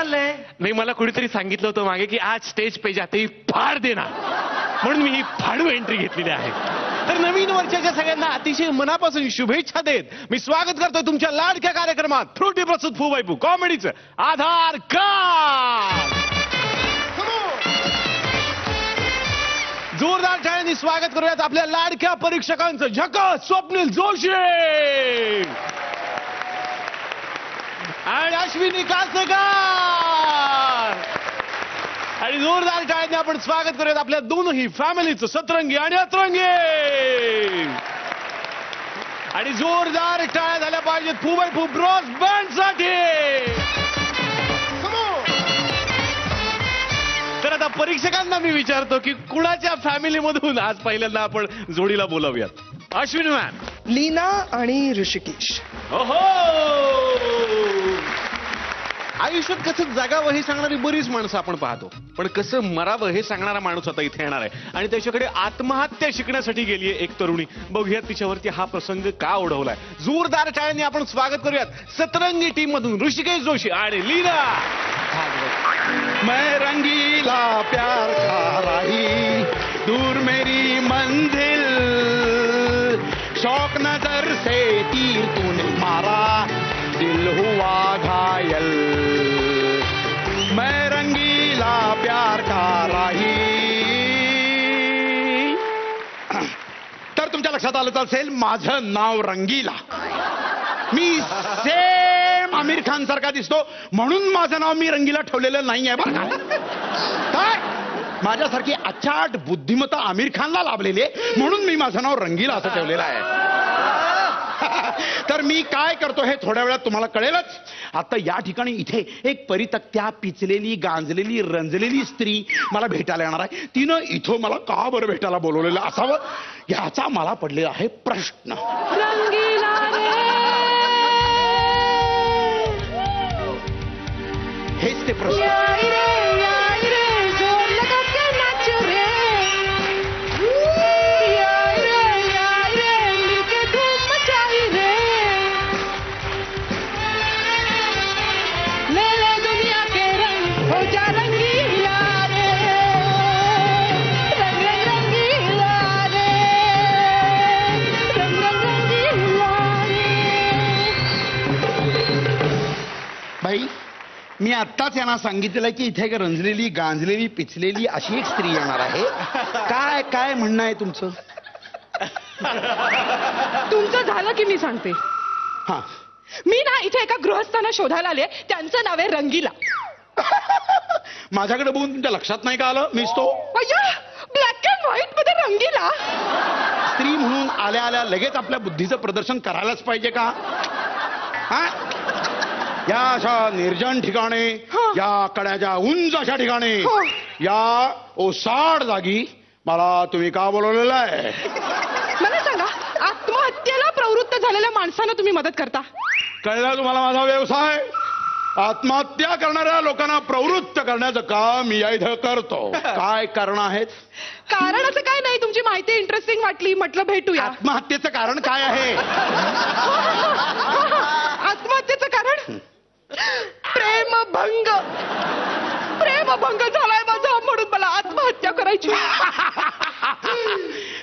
चाललंय? नाही, मला कुणीतरी सांगितलं होतं मागे की आज स्टेज पे जाते ही फाड देणार, म्हणून मी ही फाडू एंट्री घेतलेली आहे. तर नवीन वर्षाच्या सगळ्यांना अतिशय मनापासून शुभेच्छा देत मी स्वागत करतोय तुमच्या लाडक्या कार्यक्रमात फ्रुटी प्रस्तुत फुबाईपू कॉमेडीचं आधार कार्ड. जोरदार टाळ्यांनी स्वागत करूयात आपल्या लाडक्या परीक्षकांचं. झकास स्वप्नील जोशी आणि अश्विनी कासकर. आणि जोरदार टाळ्यांनी आपण स्वागत करूयात आपल्या दोनही फॅमिलीचं सतरंगी आणि अतरंगी. आणि जोरदार टाळ्या झाल्या पाहिजेत फुबाईपू ब्रॉस बँडसाठी. तर आता परीक्षकांना मी विचारतो की कुणाच्या फॅमिलीमधून आज पहिल्यांदा आपण जोडीला बोलावूयात. अश्विनी मॅम. लीना आणि ऋषिकेश. ओहो, आयुष्यात कसं जगावं हे सांगणारी बरीच माणसं आपण पाहतो, पण कसं मरावं हे सांगणारा माणूस आता इथे येणार आहे. आणि त्याच्याकडे आत्महत्या शिकण्यासाठी गेली आहे एक तरुणी. बघूयात तिच्यावरती हा प्रसंग का ओढवलाय. जोरदार टाळ्यांनी आपण स्वागत करूयात सतरंगी टीम मधून ऋषिकेश जोशी आणि लीना. मैं रंगीला प्यार खा रही दूर मेरी मंजिल, शौक नजर से तीर तूने मारा दिल हुआ घायल, मैं रंगीला प्यार खा रही. तर तुमच्या लक्षात आलं असेल माझं नाव रंगीला. मी सेम आमिर खान सारखा दिसतो म्हणून माझं नाव मी रंगीला ठेवलेलं नाहीये बरं का. काय माझ्यासारखी अचाट बुद्धिमत्ता आमिर खानला लाभलेली आहे म्हणून मी माझं नाव रंगीला असं ठेवलेलं आहे. तर मी काय करतो हे थोड्या वेळात तुम्हाला कळेलच. आता या ठिकाणी इथे एक परितक्त्या पिचलेली गांजलेली रंजलेली स्त्री मला भेटायला येणार आहे. तिनं इथं मला का बरं भेटायला बोलवलेलं असावं याचा मला पडलेला आहे प्रश्न. हेच ते प्रश्न. भाई मी आत्ताच यांना सांगितलेलं की इथे एक रंजलेली गांजलेली पिचलेली अशी एक स्त्री येणार आहे. काय काय म्हणणं आहे तुमचं? तुमचं झालं की मी सांगते. हा, मी ना इथे एका गृहस्थांना शोधायला आले. त्यांचं नाव आहे रंगीला. माझ्याकडे बघून तुमच्या लक्षात नाही का आलं मीच तो? ब्लॅक अँड व्हाईट मध्ये रंगीला. स्त्री म्हणून आल्या आल्या लगेच आपल्या बुद्धीचं प्रदर्शन करायलाच पाहिजे का? हा, या अशा निर्जन ठिकाणी, या कड्याच्या उंच अशा ठिकाणी, या ओसाड जागी मला तुम्ही का बोलवलेलं आहे? मला सांगा, आत्महत्येला प्रवृत्त झालेल्या माणसांना तुम्ही मदत करता? कळलं तुम्हाला माझा व्यवसाय? आत्महत्या करणाऱ्या लोकांना प्रवृत्त करण्याचं काम मी या इथं करतो. काय कारण आहेत? कारण असं काय नाही, तुमची माहिती इंटरेस्टिंग वाटली म्हटलं भेटूया. आत्महत्येचं कारण काय आहे? आत्महत्येचं कारण प्रेमभंग. प्रेमभंग झालाय माझा म्हणून मला आत्महत्या करायची.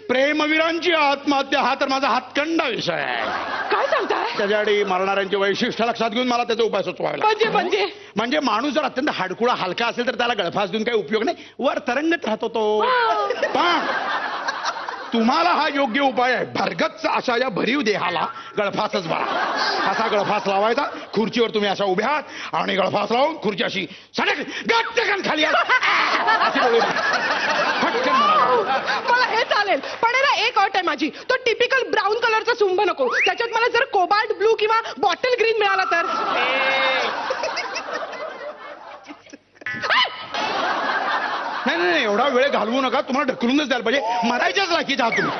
प्रेमवीरांची आत्महत्या हा तर माझा हातखंडा विषय आहे. काय सांगताय? त्याच्यासाठी मरणाऱ्यांचे वैशिष्ट्य लक्षात घेऊन मला त्याचा उपाय सुचवावा लागतो. म्हणजे माणूस जर अत्यंत हाडकुळा हलका असेल तर त्याला गळफास देऊन काही उपयोग नाही, वर तरंगत राहतो तो. पण तुम्हाला हा योग्य उपाय आहे. भरगच्च अशा या भरीव देहाला गळफासच बरा. असा गळफास लावायचा, खुर्चीवर तुम्ही अशा उभ्या आहात आणि गळफास लावून खुर्ची अशी सडक गट्टकन खाली फटकन मला हे चालेल, पण ना एक अट आहे माझी. तो टिपिकल ब्राऊन कलरचा सुंभ नको, त्याच्यात मला जर कोबाल्ट ब्लू किंवा बॉटल ग्रीन मिळाला तर. नाही नाही एवढा वेळ घालवू नका. तुम्हाला ढकलूनच द्यायला पाहिजे. मरायच्याच लायकीचे आहात तुम्ही.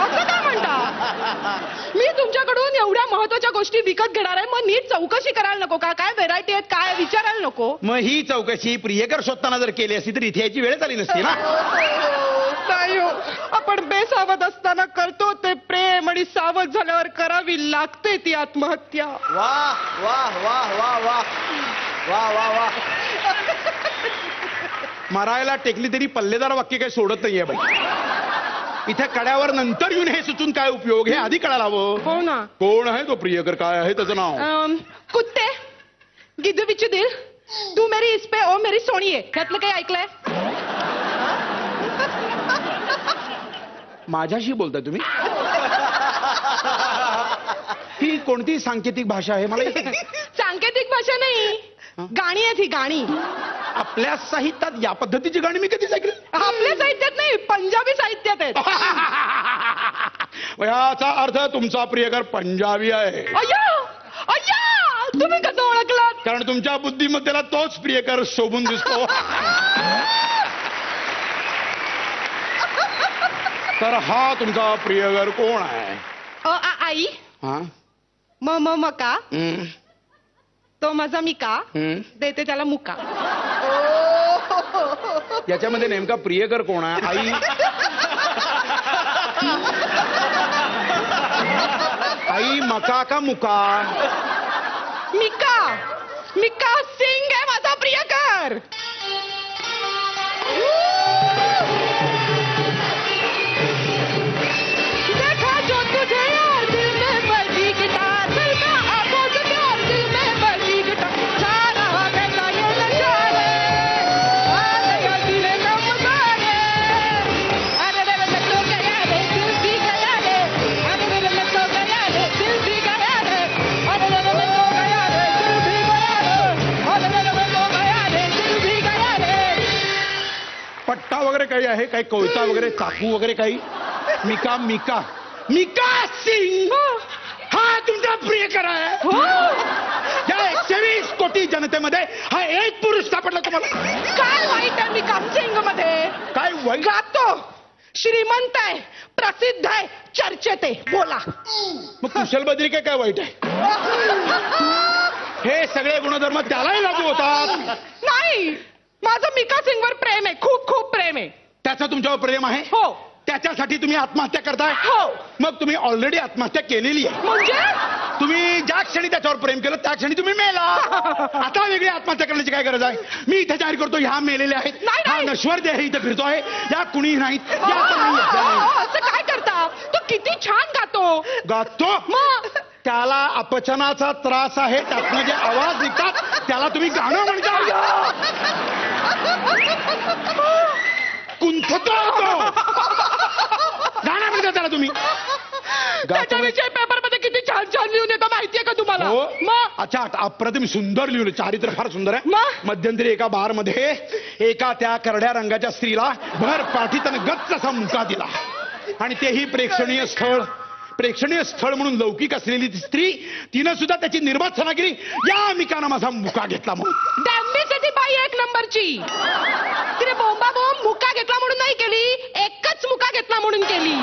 असं काय म्हणता? मी तुमच्याकडून एवढ्या महत्वाच्या गोष्टी विकत घेणार आहे, मग नीट चौकशी करायला नको का? काय व्हेरायटी आहेत काय विचारायला नको? मग ही चौकशी प्रियकर शोधताना जर केली असती तर इथे याची वेळ झाली नसती ना. नाही हो, आपण बेसावध असताना करतो ते प्रेम आणि सावध झाल्यावर करावी लागते ती आत्महत्या. वाह वाह वाह वाह वाह वाह वाह वाह. मरायला टेकली तरी पल्लेदार वाक्य काही सोडत नाहीये बाई. इथे कड्यावर नंतर येऊन हे सुचून काय उपयोग, हे आधी कळायला हवं. हो ना. कोण आहे तो प्रियकर, काय आहे त्याचं नाव? कुत्ते गिद्ध बिच्चू दिल तू मेरी इस पे ओ मेरी सोनी आहे, त्यातलं काही ऐकलंय? माझ्याशी बोलताय तुम्ही? ही कोणती सांकेतिक भाषा आहे मला? सांकेतिक भाषा नाही, गाणी आहेत ही गाणी. आपल्या साहित्यात या पद्धतीची गाणी मी कधीच ऐकली? आपल्या साहित्यात नाही, पंजाबी साहित्यात आहेत. याचा अर्थ तुमचा प्रियकर पंजाबी आहे. अय्या अय्या, तुम्ही कसं ओळखलात? कारण तुमच्या बुद्धिमत्तेला तोच प्रियकर शोभून दिसतो. तर हा तुमचा प्रियकर कोण आहे? आई हा? मका, तो माझा मिका, देते त्याला मुका. याच्यामध्ये नेमका प्रियकर कोण आहे? आई आई मका का मुका? मिका मिका सिंग आहे माझा प्रियकर. देखा जो तुझे यार दिल में बजी गिटार, दिल का आवाज प्यार दिल में बजी गिटार, जा रहा कैसा ये नशा है, आ गया दिल का मजा है. अरे रे रे तो गया रे दिल भी गया रे, अरे रे रे तो गया रे दिल भी गया रे, अरे रे रे तो गया रे दिल भी गया रे, अरे रे रे तो गया रे दिल भी गया रे. पट्टा वगैरे काही आहे? काही कविता वगैरे, चाकू वगैरे काही? मिका मिका मिका सिंग हा तुमचा प्रियकर आहे? हो. या 120 कोटी जनतेमध्ये हा एक पुरुष सापडला तुम्हाला? काय वाईट आहे मिका सिंग मध्ये? काय वाईट? गातो, श्रीमंत आहे, प्रसिद्ध आहे, चर्चेत आहे. बोला. मग कुशल बद्री काय वाईट आहे? हे सगळे गुणधर्म त्यालाही लागू होतात. नाही, माझं मिका सिंगवर प्रेम आहे, खूप खूप प्रेम आहे. त्याचं तुमच्यावर प्रेम आहे? हो त्याच्यासाठी तुम्ही आत्महत्या करताय? हो. मग तुम्ही ऑलरेडी आत्महत्या केलेली आहे. म्हणजे तुम्ही ज्या क्षणी त्याच्यावर प्रेम केलं त्या क्षणी तुम्ही मेला. आता वेगळी आत्महत्या करण्याची काय गरज आहे? मी इथे जाहीर करतो, ह्या मेलेल्या आहेत. नाही, हा नाही. नश्वर देह इथे फिरतो आहे, या कुणी नाहीत, या आता नाहीत. असं काय करता? तो किती छान गातो. गातो? मग त्याला अपचनाचा त्रास आहे, त्यातनं जे आवाज निघतात त्याला तुम्ही गाणं म्हणता. कुंठतो होतो. गाणं म्हणता त्याला तुम्ही. त्याच्याविषयी पेपर मध्ये किती छान छान लिहून येतं माहितीये का तुम्हाला? हो. मग अच्छा, अप्रतिम सुंदर लिहिलं, चारित्र्य फार सुंदर आहे. मग? मध्यंतरी एका बार मध्ये एका त्या करड्या रंगाच्या स्त्रीला भर पाठीतनं गच्च असा मुका दिला, आणि तेही प्रेक्षणीय स्थळ म्हणून लौकिक असलेली ती स्त्री, तिनं सुद्धा त्याची निर्भत्सना केली. या मिकानं माझा मुका घेतला. मग डॅम्बीसाठी बाई एक नंबरची. तिने बोंबा बोंब मुका घेतला म्हणून नाही केली, एकच मुका घेतला म्हणून केली.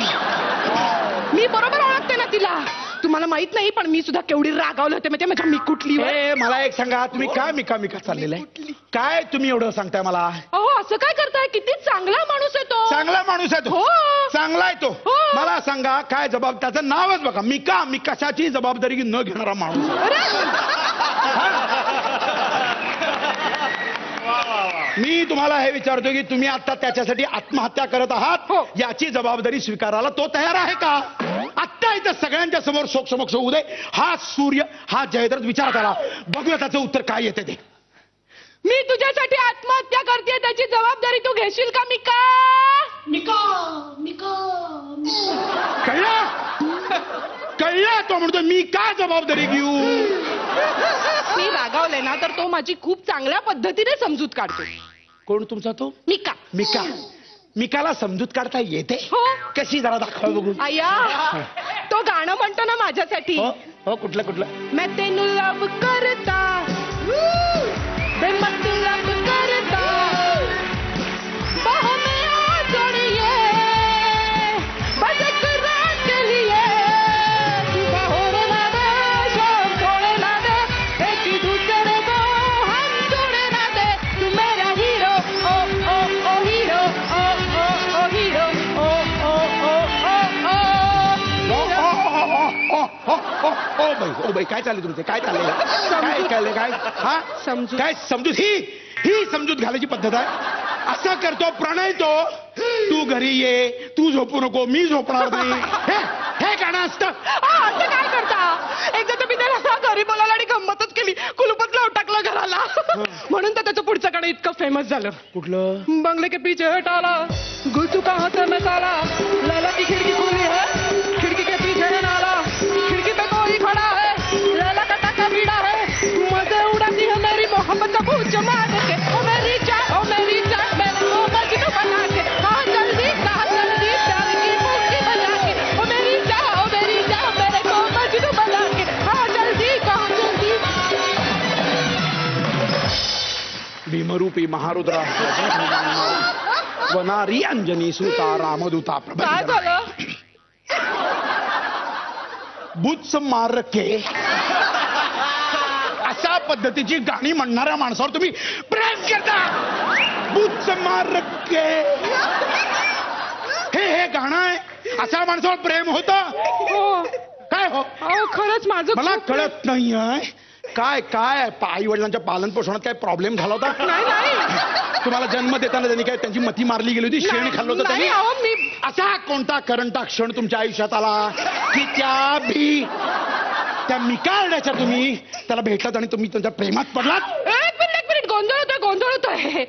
मी बरोबर ओळखते ना तिला. तुम्हाला माहित नाही, पण मी सुद्धा केवढी रागावले होते म्हणजे माझ्या मिकुटली. मला एक सांगा, तुम्ही काय मिका चाललेलं आहे? काय तुम्ही एवढं सांगताय मला? अहो असं काय करताय? किती चांगला माणूस आहे तो. चांगला माणूस आहे तो. हो. चांगला आहे तो. हो. मला सांगा, काय जबाब, त्याचं नावच बघा, मिका. मी कशाची जबाबदारी न घेणारा माणूस. अरे मी तुम्हाला हे विचारतो की तुम्ही आता त्याच्यासाठी आत्महत्या करत आहात, हो. याची जबाबदारी स्वीकारायला तो तयार आहे का? आत्ता इथं सगळ्यांच्या समोर समक्ष होऊ दे. हा सूर्य, हा जयद्रथ, विचारा त्याला, बघूया त्याचं उत्तर काय येते ते. मी तुझ्यासाठी आत्महत्या करते, त्याची जबाबदारी तू घेशील का मिका? मिका मिका कळलं तो म्हणतो मी काय जबाबदारी घेऊ. मी रागावले ना तर तो माझी खूप चांगल्या पद्धतीने समजूत काढतो. कोण तुमचा तो? मिका. मिकाला समजूत काढता येते? हो. कशी, जरा दाखवा बघू. आया, तो गाणं म्हणतो ना माझ्यासाठी. हो, कुठलं? मैं तेनू लव करता, मैं लव करता, बाहों में आ जोड़िए, बस एक रात के लिए, तू बाहों ना दे, शाम छोड़े ना दे, एक दूसरे को हम छोड़े ना दे, तू मेरा hero, O O O hero, O O O hero, O O O O by, काय चाललंय तुमचं? काय चाललंय? काय हा समजूत. काय समजूत? ही ही समजूत घालायची पद्धत आहे. असा करतो प्रणय तो, तू घरी ये, तू झोपू नको, मी झोपणार नाही, हे गाणं असतं. असं काय करता? एकदा तर मी त्याला घरी बोलावलं आणि गंमतच केली, कुलूपच लावून टाकलं घराला. म्हणून तर त्याचं पुढचं गाणं इतकं फेमस झालं. कुठलं? बंगले के पीछे हटाला, गुचू कहाँ से मैं साला, लैला की खिड़की खुली है, खिड़की के पीछे है नाला, खिड़की पे कोई खड़ा है, लैला का टाका बीड़ा है, मजे उड़ाती है मेरी मोहब्बत का भूत मार के, ओ मेरी जान मेरे को मजनू बना के, हाँ जल्दी प्यार की मुट्ठी बजा के, ओ मेरी जान मेरे को मजनू बना के, हाँ जल्दी भीमरूपी महारुद्रा वनारी अंजनी सुता रामदूता काय प्रबंध झालं? बुच्च मार के अशा पद्धतीची गाणी म्हणणाऱ्या माणसावर तुम्ही प्रेम करता. बुच्च मार के हे गाणं आहे. अशा माणसावर प्रेम होतं? हो काय हो? अहो खरंच माझं मला खूप- कळत नाहीये काय आई वडिलांच्या पालन पोषणात काय प्रॉब्लेम झाला होता? नाही तुम्हाला जन्म देताना त्यांनी काय त्यांची मती मारली गेली होती, शेण खाल्लं होतं त्यांनी? नाही, अहो, मी असा कोणता करंटा क्षण तुमच्या आयुष्यात आला की त्या मिकारण्याच्या तुम्ही त्याला भेटलात आणि तुम्ही त्यांच्या प्रेमात पडलात? एक मिनिट गोंधळ होतोय.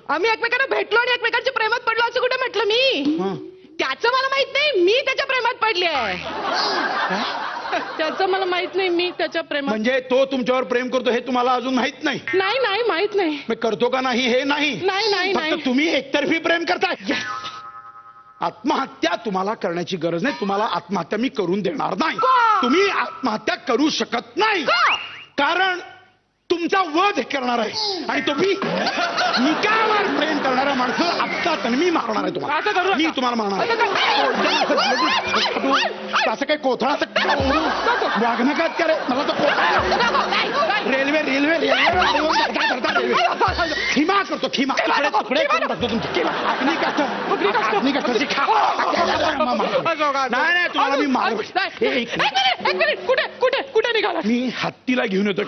आम्ही एकमेकांना भेटलो आणि एकमेकांच्या प्रेमात पडलो असं कुठे म्हटलं मी? हं. त्याचं मला माहित नाही, मी त्याच्या प्रेमात पडली आहे. त्याचं मला माहित नाही, मी त्याच्या प्रेमात. म्हणजे तो तुमच्यावर प्रेम करतो हे तुम्हाला अजून माहित नाही? नाही माहित नाही. मग करतो का नाही हे नाही? नाही फक्त तुम्ही एकतर्फी प्रेम करताय. आत्महत्या तुम्हाला करण्याची गरज नाही. तुम्हाला आत्महत्या मी करून देणार नाही. का? तुम्ही आत्महत्या करू शकत नाही. का? कारण तुमचा वध करणार आहे आणि तुम्ही निकालावर प्रेम करणारा माणसं आत्ता मी मारणार आहे असं करू तुम्हाला. नका. मी तुम्हाला मारणार आहे. असं काही कोथळाचं वाघ नकात करे मला तो रेल्वे खिमा करतो खिमा तुकडे करून टाकतो तुमचे खिमा. अग्निकाष्ठाची नाही तुम्हाला मी मार. एक मिनिट कुठे निघाला? मी हत्तीला घेऊन येतो.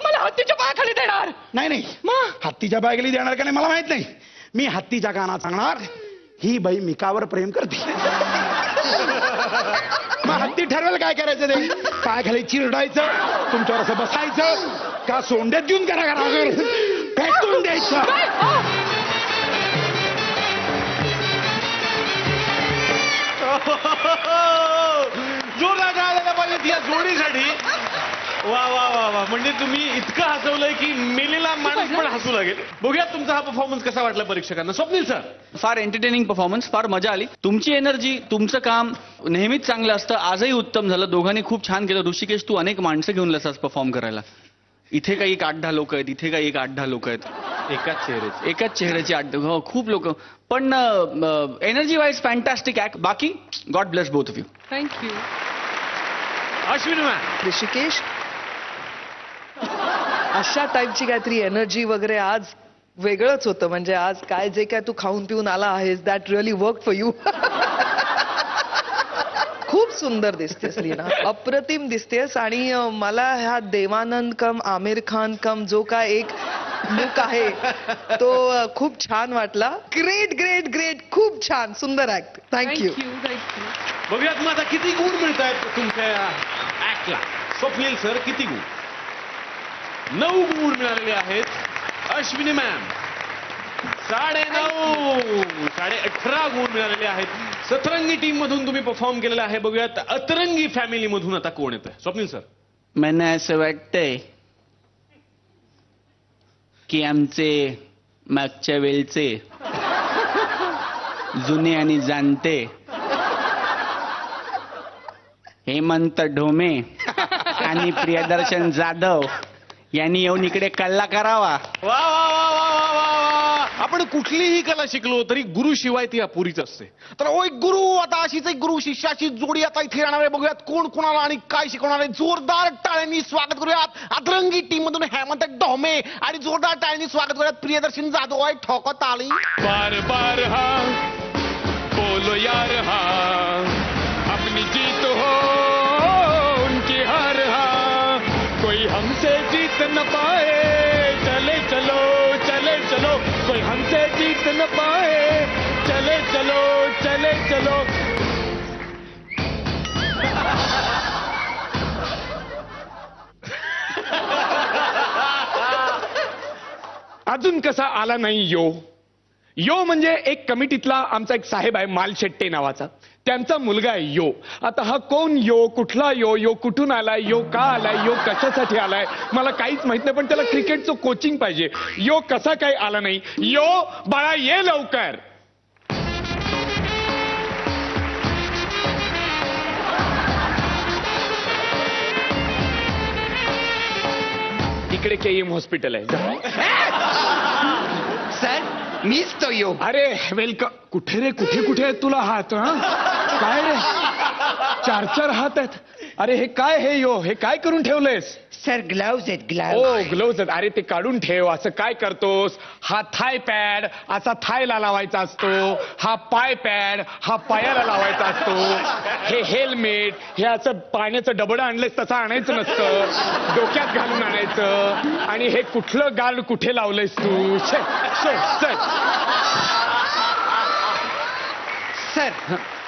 मला हत्तीच्या पायाखाली देणार? नाही मग? हत्तीच्या बायगली देणार का नाही मला माहित नाही. मी हत्तीच्या कानात सांगणार ही बाई मिकावर प्रेम करते. मग हत्ती ठरवेल काय करायचं ते. पायाखाली चिरडायचं, तुमच्यावर असं बसायचं का सोंड्यात देऊन करा फेकून द्यायचं. जोरदार टाळ्या पाहिजे या जोडीसाठी. वा वा वा वा. म्हणजे तुम्ही इतकं हसवलंय की मेलेला माणूस पण हसू लागेल. बघूया तुमचा हा परफॉर्मन्स कसा वाटला परीक्षकांना. स्वप्नील सर. फार एंटरटेनिंग परफॉर्मन्स, फार मजा आली. तुमची एनर्जी, तुमचं काम नेहमीच चांगलं असतं. आजही उत्तम झालं. दोघांनी खूप छान केलं. ऋषिकेश, तू अनेक माणसं घेऊन लसास परफॉर्म करायला. इथे काही 8-10 लोक आहेत, इथे काही 8-10 लोक आहेत. एकाच चेहऱ्याची 8-10. हो, खूप लोक. पण एनर्जी वाईज फॅन्टॅस्टिक ऍक्ट. बाकी God bless both of you. Thank you. Ashwini ma'am. Rishikesh, अशा टाईपची काहीतरी एनर्जी वगैरे आज वेगळंच होतं. म्हणजे आज काय जे काय तू खाऊन पिऊन आला आहेस, that really work for you. खूप सुंदर दिसतेस रीना, अप्रतिम दिसतेस. आणि मला ह्या देवानंद कम आमिर खान कम जो काय एक लुक आहे तो खूप छान वाटला. ग्रेट खूप छान, सुंदर ऍक्ट. थँक्यू. बघूयात मग आता किती गुण मिळत आहेत तुमच्या ऍक्टला. स्वप्नील सर किती गुण? 9 गुण मिळालेले आहेत. अश्विनी मॅम 9.5 18 गुण मिळालेले आहेत. सतरंगी टीम मधून तुम्ही परफॉर्म केलेला आहे. बघूयात अतरंगी फॅमिली मधून आता कोण येतंय. स्वप्नील सर. मला असं वाटतंय की आमचे मागच्या वेळचे जुने आणि जाणते हेमंत ढोमे आणि प्रियदर्शन जाधव यांनी येऊन इकडे कल्ला करावा. वा वा वा वा वा वा वा. आपण कुठलीही कला शिकलो तरी गुरु शिवाय ती अपुरीच असते. तर ओ एक गुरु, आता अशीच एक गुरु शिष्याची जोडी आता इथे येणार आहे. बघूयात कोण कोणाला आणि काय शिकवणार आहे. जोरदार टाळ्यांनी स्वागत करूयात अतरंगी टीम मधून हेमंत ढोमे आणि जोरदार टाळ्यांनी स्वागत करूयात प्रियदर्शन जाधव. आहे ठोकत आली. बार बार हाँ बोलो यार हाँ, अपनी जीत हो उनकी हार हाँ, कोई हमसे जीत न पाए, चले चलो न पाए, चले चलो चले चलो. अजून कसा आला नाही यो म्हणजे एक कमिटीतला आमचा एक साहेब आहे मालशेट्टे नावाचा, त्यांचा मुलगा आहे यो. आता हा कोण यो, कुठला यो कुठून आलाय, यो का आलाय, यो कशासाठी आलाय मला काहीच माहित नाही, पण त्याला क्रिकेटचं कोचिंग पाहिजे. यो कसा काय आला नाही? यो बाळा ये लवकर. इकडे केईएम हॉस्पिटल आहे. सर मीच तो यो. अरे वेलकम. कुठे रे, कुठे आहेत तुला हात? हा काय रे, 4 हात आहेत. अरे हे काय, हे काय करून ठेवलंयस? सर ग्लव्स आहेत, ओ ग्लव्स. ग्लोव्ज आहेत. अरे ते काढून ठेव. असं काय करतोस? हा थाय पॅड असा थायला लावायचा असतो, हा पाय पॅड हा पायाला लावायचा असतो, हे हेल्मेट हे असं पाण्याचं डबडं आणलंस तसं आणायचं नसतं, डोक्यात घालून आणायचं. आणि हे कुठलं गार्ड कुठे लावलंयस तू? चल. सर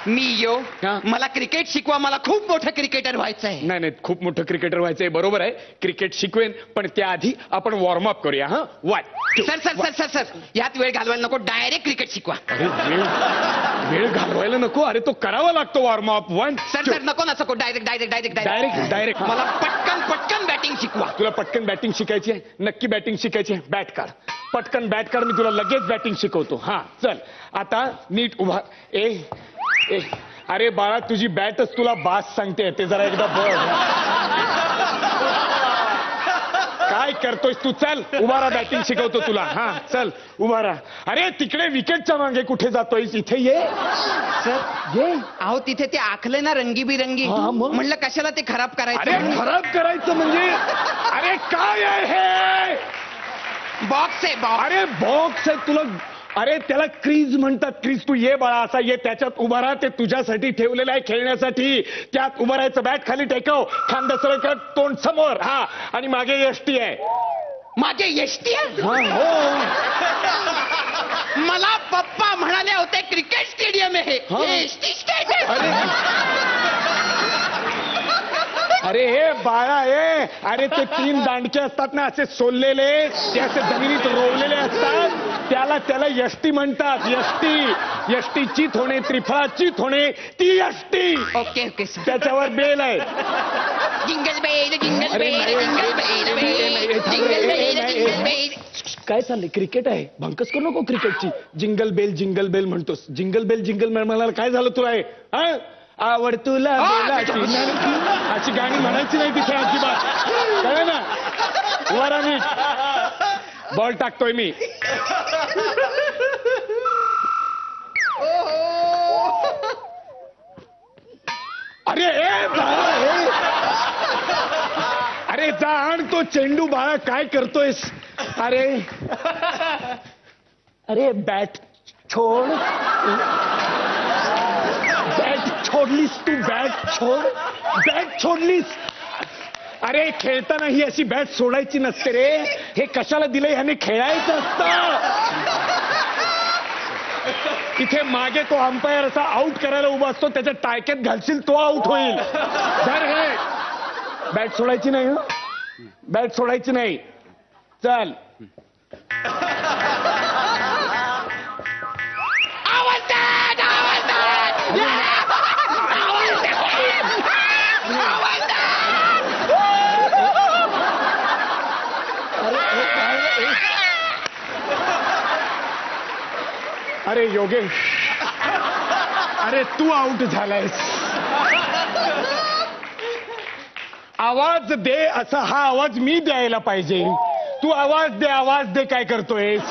मी यो. हा. मला क्रिकेट शिकवा, मला खूप मोठं क्रिकेटर व्हायचं आहे. नाही खूप मोठं क्रिकेटर व्हायचंय. बरोबर आहे, क्रिकेट शिकवेन, पण त्याआधी आपण वॉर्मअप करूया. हा वाय. सर यात वेळ घालवायला नको, डायरेक्ट क्रिकेट शिकवा. अरे वेळ घालवायला नको. अरे तो करावा लागतो वॉर्मअप. 1 सर नको ना, सको डायरेक्ट. मला पटकन बॅटिंग शिकवा. तुला पटकन बॅटिंग शिकायची आहे? नक्की बॅटिंग शिकायची आहे. बॅट काढ, पटकन बॅट काढ, मी तुला लगेच बॅटिंग शिकवतो. हा चल आता नीट उभा. अरे बाळा तुझी बॅटच तुला बास सांगते, ते जरा एकदा बघ. काय करतोयस तू? चल उभा राहा, बॅटिंग शिकवतो तुला. हा चल उभा राहा. अरे तिकडे विकेटच्या मागे कुठे जातोयस? इथे ये. सर ये. अहो तिथे ते आखले ना रंगीबिरंगी, हा, मग? म्हणलं कशाला ते खराब अरे करायचं. खराब करायचं म्हणजे? अरे काय आहे हे? बॉक्स आहे बॉक्स. अरे बॉक्स आहे तुला. अरे त्याला क्रीज म्हणतात. क्रीज. तू ये बाळा, असा ये, त्याच्यात उभा राहा. ते तुझ्यासाठी ठेवलेलं आहे खेळण्यासाठी. त्यात उभं राहायचं. बॅट खाली टेकव, खांदा सरळ कर, तोंड समोर. हा आणि मागे यष्टी आहे. माझे यष्टी आहे? हा हो. मला पप्पा म्हणाले होते क्रिकेट स्टेडियम आहे हा. हे यष्टी स्टेडियम. अरे हे बाळा हे, अरे ते 3 दांडके असतात ना असे सोललेले, ते असे जमिनीत रोवलेले असतात, त्याला यष्टी म्हणतात. यष्टी चित होणे, त्रिफळा चित होणे, ती यष्टी. Okay sir. त्याच्यावर बेल आहे. जिंगल बेल जिंगल अरे बेल नाही, जिंगल बेल नाही, जिंगल बेल नाही, जिंगल बेल. काय चाललंय? क्रिकेट आहे, भंकस करू नको क्रिकेटची. जिंगल बेल म्हणतोस. जिंगल बेल म्हणाला काय झालं तुला? हे हा आवड तुला बेलाची नानकी, अशी गाणी म्हणायची नाही तिथे अजिबात, कळलं ना? वर नीट. बॉल टाकतोय मी. अरे अरे जा आण तो चेंडू बाळा. काय करतोयस? अरे बॅट छोड. छोडलीस तू. बॅट छोडलीस. अरे खेळताना ही अशी बॅट सोडायची नसते रे. हे कशाला दिलंय? ह्याने खेळायचं असतं. तिथे मागे तो अंपायर असा आउट करायला उभा असतो, त्याच्या टाळक्यात घालशील तो आउट होईल. धर हे. बॅट सोडायची नाही. हं? बॅट सोडायची नाही. चल. अरे योगेश, अरे तू आउट झालायस. आवाज दे. असा हा आवाज मी द्यायला पाहिजे. तू आवाज दे. काय करतोयस?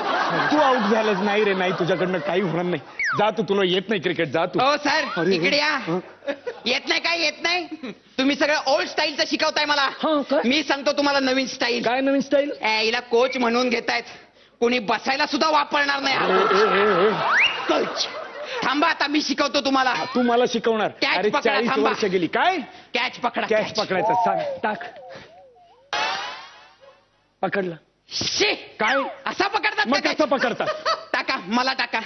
तू आउट झालास. नाही रे नाही, तुझ्याकडनं काही होणार नाही. जा तू. तुला येत नाही क्रिकेट. जा तू. हो सर अरे, इकडे या. येत नाही काय? येत नाही. तुम्ही सगळं ओल्ड स्टाईलचं शिकवताय मला. हा, काय? मी सांगतो तुम्हाला नवीन स्टाईल. काय नवीन स्टाईल? हिला कोच म्हणून घेतायत. कोणी बसायला सुद्धा वापरणार नाही. कोच थांबा, आता मी शिकवतो तुम्हाला. तू मला शिकवणार? कॅच अरे पकडा, 40 थांबा. वर्ष गेली. काय? कॅच पकडा. कॅच पकडायचं. सांग. टाक. पकडला. शी काय? असा पकडतात मग का कसं catch? पकडतात? टाका टाका मला टाका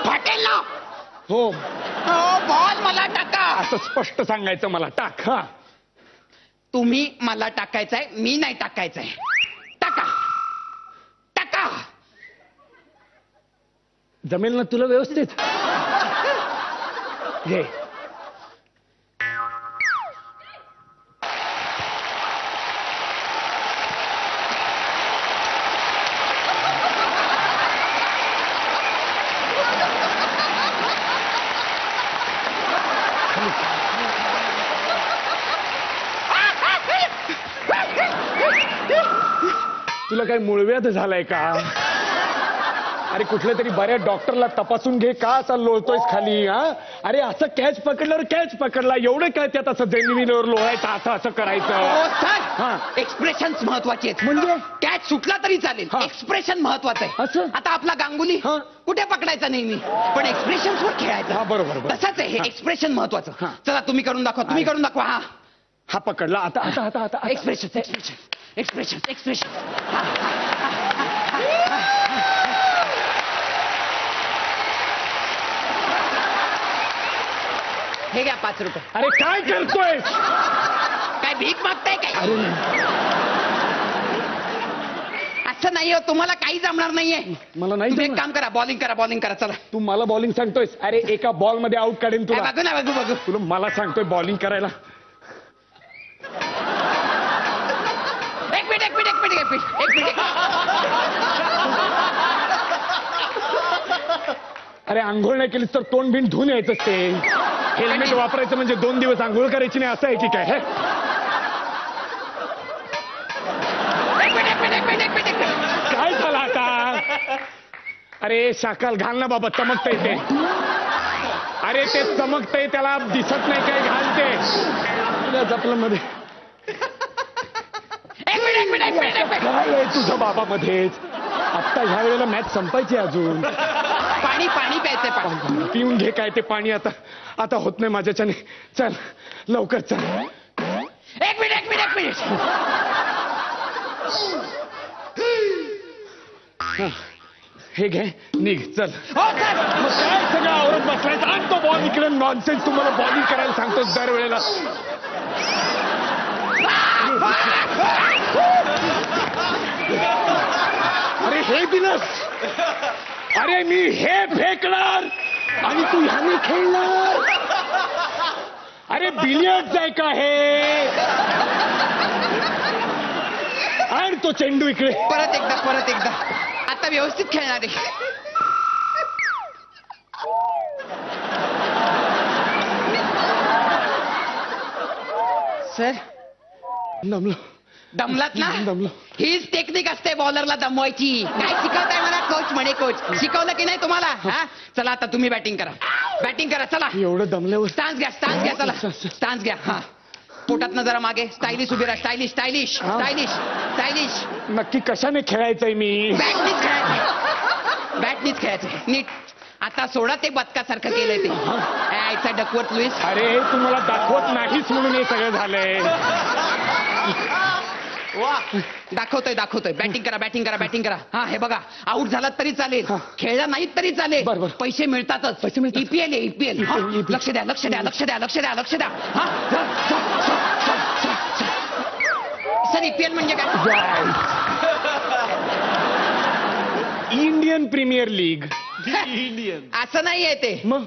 फाटेल ना हो बॉल मला टाका असं स्पष्ट सांगायचं मला. टाक. हा तुम्ही मला टाकायचंय मी नाही टाकायचंय. टाका टाका जमेल ना तुला व्यवस्थित. घे. तुला काही मूळव्याध झालाय का? अरे कुठल्या तरी बऱ्या डॉक्टरला तपासून घे. का असा लोळतोयस खाली? हा अरे असं कॅच पकडल्यावर कॅच पकडला एवढं काय त्यात असं जमिनीवर लोळायचं असं असं करायचं. हा. एक्सप्रेशन महत्वाचे आहेत. म्हणजे कॅच सुटला तरी चालेल हा. एक्सप्रेशन महत्वाचं आहे. असं? आता आपला गांगुली हा. कुठे पकडायचा नेहमी पण एक्सप्रेशन वर हा, खेळायचा. बरोबर, बरोबर. तसंच आहे हे हा. एक्सप्रेशन महत्वाचं. हा. चला तुम्ही करून दाखवा तुम्ही करून दाखवा. हा हा पकडला. आता आता आता आता आता. Expression expression expression expression. हे घ्या 5 रुपये. अरे काय करतोय? काय भीक मागताय काय? अरे असं नाही हो तुम्हाला काही जमणार नाहीये. मला नाही तुम्ही एक जमणार. काम करा बॉलिंग करा चला. तू मला बॉलिंग सांगतोयस? अरे एका बॉल मध्ये आउट काढेन काय तुला. बघू ना बघू बघू. तुला मला सांगतोय बॉलिंग करायला. एक मिनिट अरे आंघोळ नाही केलीस तर तोंड बिन धुवून यायचं ते. हेल्मेट वापरायचं म्हणजे 2 दिवस आंघोळ करायची नाही असं आहे की काय? हे? काय झालं आता? अरे शाकाल घाल ना बाबा चमकतंय ते. अरे ते चमकतंय त्याला दिसत नाही काय घालते तुला जपलं मध्ये. काय आहे तुझं बाबा मध्येच? आता ह्या वेळेला मॅच संपायची अजून. पाणी प्यायचंय पाणी. पिऊन घे काय ते पाणी. आता आता होत नाही माझ्याच्याने. चल लवकर चल. एक मिनिट हे घे निघ चल. हो सर. मग काय सगळं आवरत बसलायचं? आण तो बॉल इकडे. नॉनसेन्स. तुम्हाला बॉलिंग करायला सांगतो दरवेळेला. अरे हे दिलंस. अरे मी हे फेकणार आणि तू ह्याने खेळणार. अरे बिलियर्ड्स आहे का हे? आणि तो चेंडू इकडे. परत एकदा आता व्यवस्थित खेळणार आहे. सर दमलात ना? दमलो. हीच टेक्निक असते बॉलरला दमवायची. काय शिकवताय मला कोच म्हणे कोच. शिकवलं की नाही तुम्हाला? हा चला आता तुम्ही बॅटिंग करा चला. एवढं दमल्यावर स्टान्स घ्या चला. स्टान्स घ्या. हा पोटातनं जरा मागे. स्टायलिश उभी राहा. स्टायलिश. नक्की कशाने खेळायचंय मी? बॅटनीच खेळायचंय नीट. आता सोडा ते बदकासारखं केलंय ते. यायचा डकवत लुईस. अरे तू मला दाखवत नाहीस म्हणून हे सगळं झालंय. दाखवतोय. बॅटिंग करा. हा हे बघा आऊट झालात तरी चालेल. खेळला नाहीत तरी चालेल. बरोबर. पैसे मिळतातच. EPL आहे EPL. लक्ष द्या. हा सर EPL म्हणजे काय? Indian premier league. असं नाहीये ते. मग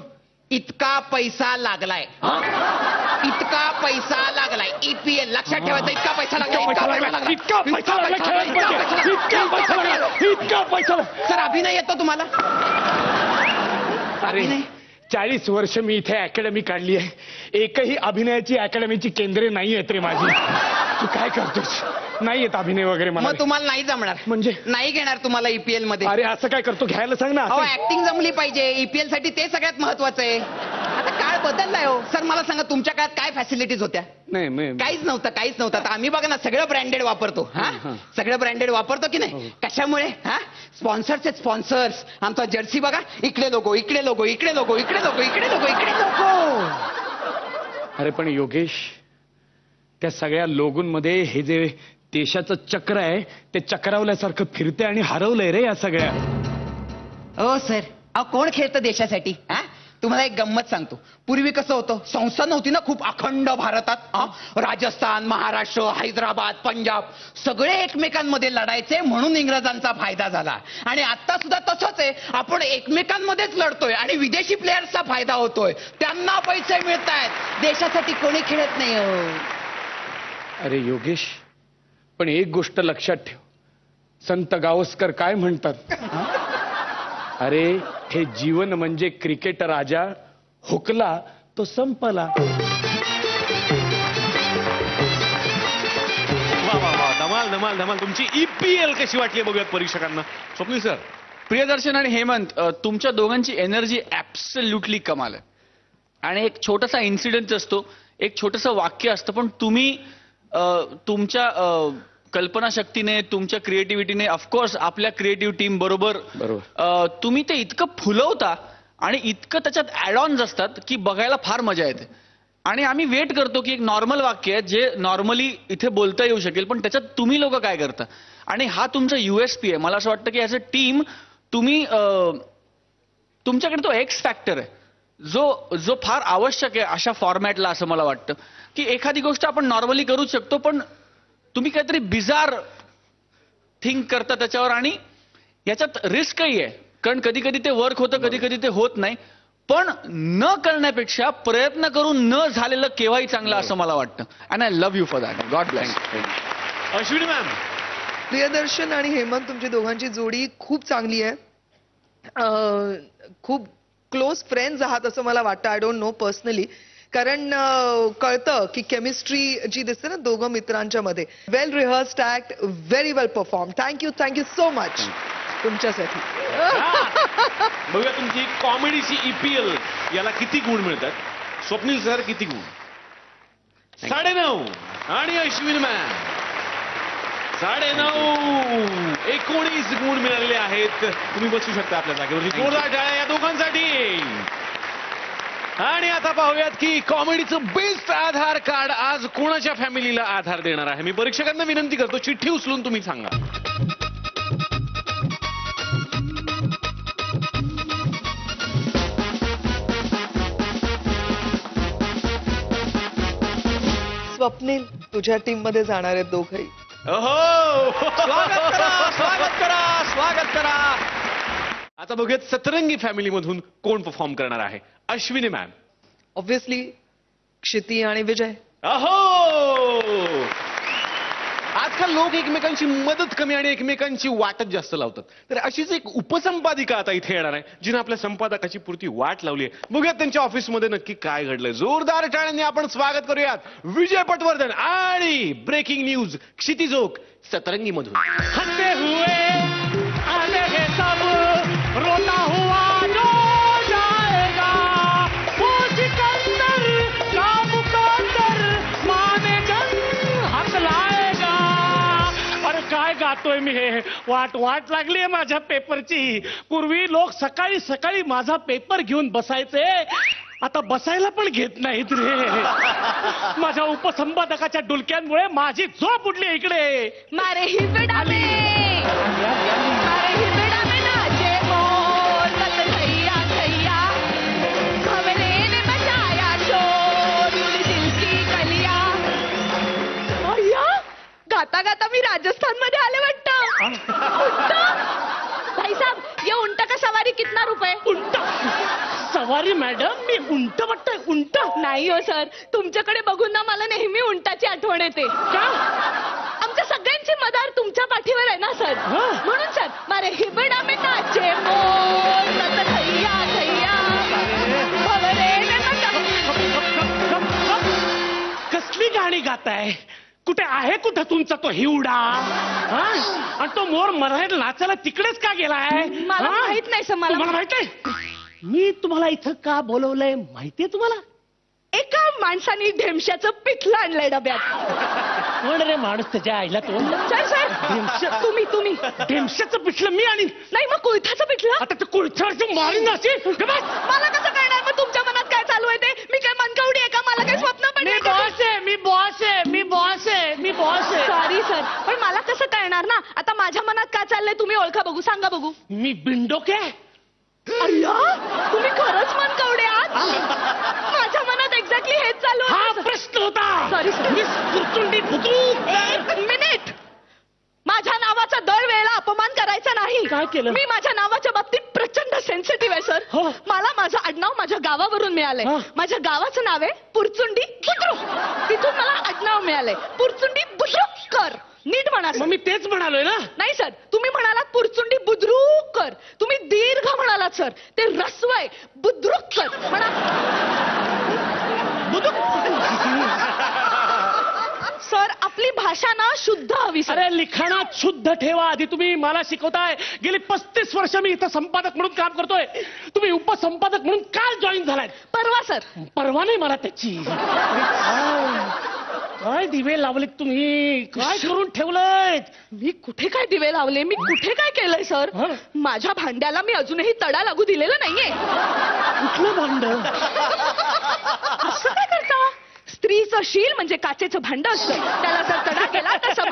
इतका पैसा लागलाय. EPL लक्षात ठेवायचं. इतका पैसा लागला. सर अभिनय येतो तुम्हाला? अरे 40 वर्ष मी इथे अकॅडमी काढली आहे. एकही अभिनयाची अकॅडमीची केंद्रे नाही आहेत रे माझी. तू काय करतोस? नाही येत अभिनय वगैरे मला. मग तुम्हाला नाही जमणार. म्हणजे नाही घेणार तुम्हाला EPL मध्ये. अरे असं काय करतो? घ्यायला सांग ना. अहो ऍक्टिंग जमली पाहिजे. EPL साठी ते सगळ्यात महत्वाचं आहे. आता काळ बदललाय हो. सर मला सांगा तुमच्या काळात काय फॅसिलिटीज होत्या? नाही काहीच नव्हतं. आता आम्ही बघा ना सगळं ब्रँडेड वापरतो. सगळं ब्रँडेड वापरतो की नाही? कशामुळे? स्पॉन्सर्स. आमचा जर्सी बघा. इकडे लोगो. अरे पण योगेश त्या सगळ्या लोगोंमध्ये हे जे देशाचं चक्र आहे ते चक्रावल्यासारखं फिरते आणि हरवलंय रे या सगळ्या. हो सर, अहो कोण खेळतं देशासाठी? हा, तुम्हाला एक गंमत सांगतो. पूर्वी कसं होतं, संस्था नव्हती ना खूप अखंड भारतात. राजस्थान, महाराष्ट्र, हैदराबाद, पंजाब सगळे एकमेकांमध्ये लढायचे, म्हणून इंग्रजांचा फायदा झाला. आणि आता सुद्धा तसंच आहे, आपण एकमेकांमध्येच लढतोय आणि विदेशी प्लेयर्सचा फायदा होतोय, त्यांना पैसे मिळत आहेत. देशासाठी कोणी खेळत नाही हो. अरे योगेश, पण एक गोष्ट लक्षात ठेव, संत गावस्कर काय म्हणतात, अरे हे जीवन म्हणजे क्रिकेट राजा, हुकला तो संपला. वा वा वा, धमाल धमाल धमाल. तुमची EPL कशी वाटली बघूयात परीक्षकांना. स्वप्नील सर. प्रियदर्शन आणि हेमंत, तुमच्या दोघांची एनर्जी ऍब्सल्युटली कमाल आहे. आणि एक छोटासा इन्सिडेंट असतो, एक छोटंसं वाक्य असतं, पण तुम्ही तुमच्या कल्पनाशक्तीने, तुमच्या क्रिएटिव्हिटीने, ऑफकोर्स आपल्या क्रिएटिव्ह टीम बरोबर तुम्ही ते इतकं फुलवता आणि इतकं त्याच्यात ऍड ऑन्स असतात की बघायला फार मजा येते. आणि आम्ही वेट करतो की एक नॉर्मल वाक्य आहे जे नॉर्मली इथे बोलता येऊ शकेल, पण त्याच्यात तुम्ही लोक काय करता. आणि हा तुमचा USP आहे. मला असं वाटतं की ॲज अ टीम तुम्ही तुमच्याकडे तो एक्स फॅक्टर आहे जो फार आवश्यक आहे अशा फॉर्मॅटला, असं मला वाटतं की एखादी गोष्ट आपण नॉर्मली करू शकतो, पण तुम्ही काहीतरी बिजार थिंक करता त्याच्यावर. आणि याच्यात रिस्कही आहे, कारण कधी कधी ते वर्क होतं, कधी कधी ते होत नाही. पण न करण्यापेक्षा प्रयत्न करून न झालेलं केव्हाही चांगलं, असं मला वाटतं. And I love you for that. God bless. Ashwini ma'am. Priyadarshan आणि हेमंत, तुमची दोघांची जोडी खूप चांगली आहे. खूप क्लोज फ्रेंड्स आहात असं मला वाटतं. आय डोंट नो पर्सनली, कारण कळतं की केमिस्ट्री जी दिसते ना दोघं मित्रांच्या मध्ये. वेल रिहर्स्ड ऍक्ट, व्हेरी वेल परफॉर्म. थँक्यू सो मच तुमच्यासाठी. बघूया तुमची कॉमेडीची EPL याला किती गुण मिळतात. स्वप्नील सर किती गुण? 9.5. आणि अश्विनी मॅम 9.5. 19 गुण मिळालेले आहेत. तुम्ही बसू शकता आपल्या जागेवरती. जोरदार टाळ्या या दोघांसाठी. आणि आता पाहूयात की कॉमेडीचं बेस्ट आधार कार्ड आज कोणाच्या फॅमिलीला आधार देणार आहे. मी परीक्षकांना विनंती करतो, चिठ्ठी उचलून तुम्ही सांगा. स्वप्नील, तुझ्या टीम मध्ये जाणार आहेत दोघंही. ओहो, स्वागत करा, स्वागत करा, स्वागत करा. आता बघूयात सतरंगी फॅमिली मधून कोण परफॉर्म करणार आहे. अश्विनी मॅम. ऑब्व्हियसली क्षिती आणि विजय. अहो, आजकाल लोक एकमेकांची मदत कमी आणि एकमेकांची वाटच जास्त लावतात. तर अशीच एक उपसंपादिका आता इथे येणार आहे, जिने आपल्या संपादकाची पुरती वाट लावली आहे. बघूयात त्यांच्या ऑफिसमध्ये नक्की काय घडलंय. जोरदार टाळ्यांनी आपण स्वागत करूयात विजय पटवर्धन आणि ब्रेकिंग न्यूज क्षितिजोग सतरंगी मधून. हंसते हुए आलेंगे सब, रोता हुआ जो जाएगा, वो सिकंदर का मुकद्दर माने जंग हकलाएगा. अरे काय गातोय मी हे. वाट लागलीये माझ्या पेपरची. पूर्वी लोक सकाळी सकाळी माझा पेपर घेऊन बसायचे, आता बसायला पण घेत नाहीत रे. माझ्या उपसंपादकाच्या डुलक्यांमुळे माझी झोप उडली इकडे. मारे हिबडा में, मारे हिबडा में नाचे मोर, कत भैया भैया, हमने ने बचाया शोर, उड़ दिल की कलिया. अय्या, गाता गाता मी राजस्थान मध्ये आले वाटतं. उंट भाई साहब, ये उंट का सवारी कितना रुपये? उंट सवारी मॅडम, मी उंट वाटतंय. उंट नाही हो सर, तुमच्याकडे बघून ना मला नेहमी उंटाची आठवण येते. का? आमच्या सगळ्यांची मदार तुमच्या पाठीवर आहे ना सर, म्हणून सर. मारे हिबडा में नाचे मोर, कत भैया भैया, भवरे ने कसली गाणी गाताय? कुठे आहे कुठं तुमचा तो हिवडा? आणि तो मोर मराठीत नाचायला तिकडेच का गेलाय? मला माहित नाही सर. तुम्हाला माहित आहे? मी तुम्हाला इथं का बोलवलंय माहितीये तुम्हाला? एका माणसाने ढेमशाचं पिठलं आणलंय डब्यात. कोण रे माणूस त्याच्या आईला तो? सर सर, तुम्ही ढेमशाचं पिठलं मी आणि नाही मग कुळथाचं पिठलं. आता ते कुळथावरची मारी नाशी. मला कसं कळणार मग तुमच्या मनात काय चालू आहे ते? मी काय मनकवडी आहे का? मला काय स्वप्न पण मी बॉस आहे. सॉरी सर, पण माझ्या मनात काय चाललंय तुम्ही ओळखा बघू, सांगा बघू. मी बिंडोके. अय्या, तुम्ही खरंच मन कवडे आहात. माझ्या मनात एक्झॅक्टली हेच चालू हा होतं. प्रश्न होता. Sorry, sir. मिस पुरचुंडी बुद्रुक. एक मिनिट. माझ्या नावाचा दरवेळेला अपमान करायचा नाही. काय केलं? मी माझ्या नावाच्या बाबतीत प्रचंड सेन्सिटिव्ह आहे सर. हो. मला माझं आडनाव माझ्या गावावरून मिळालंय. हा. माझ्या गावाचं नाव आहे पुरचुंडी बुद्रुक. तिथून मला आडनाव मिळालंय पुरचुंडी बुद्रुककर. नीट म्हणा मग सर. मी तेच म्हणालोय ना. नाही सर, तुम्ही म्हणालात पुरचुंडी बुद्रुककर. तुम्ही दीर्घ म्हणालात सर. ते रस्व आहे. बुद्रुककर म्हणा. सर, आपली भाषा ना शुद्ध हवी सर. अरे लिखाणात शुद्ध ठेवा. आधी तुम्ही मला शिकवताय. गेली 35 वर्ष मी इथं संपादक म्हणून काम करतोय. तुम्ही उपसंपादक म्हणून काल जॉईन झालाय. परवा सर. परवा नाही मला त्याची. काय दिवे लावलेत तुम्ही? काय करून ठेवलंय? मी कुठे काय दिवे लावले? मी कुठे काय केलंय सर? हं? माझ्या भांड्याला मी अजूनही तडा लागू दिलेला नाहीये. कुठलं भांड? असं काय करता? स्त्रीचं शील म्हणजे काचेचं भांड असतं. त्याला जर तडा केला तर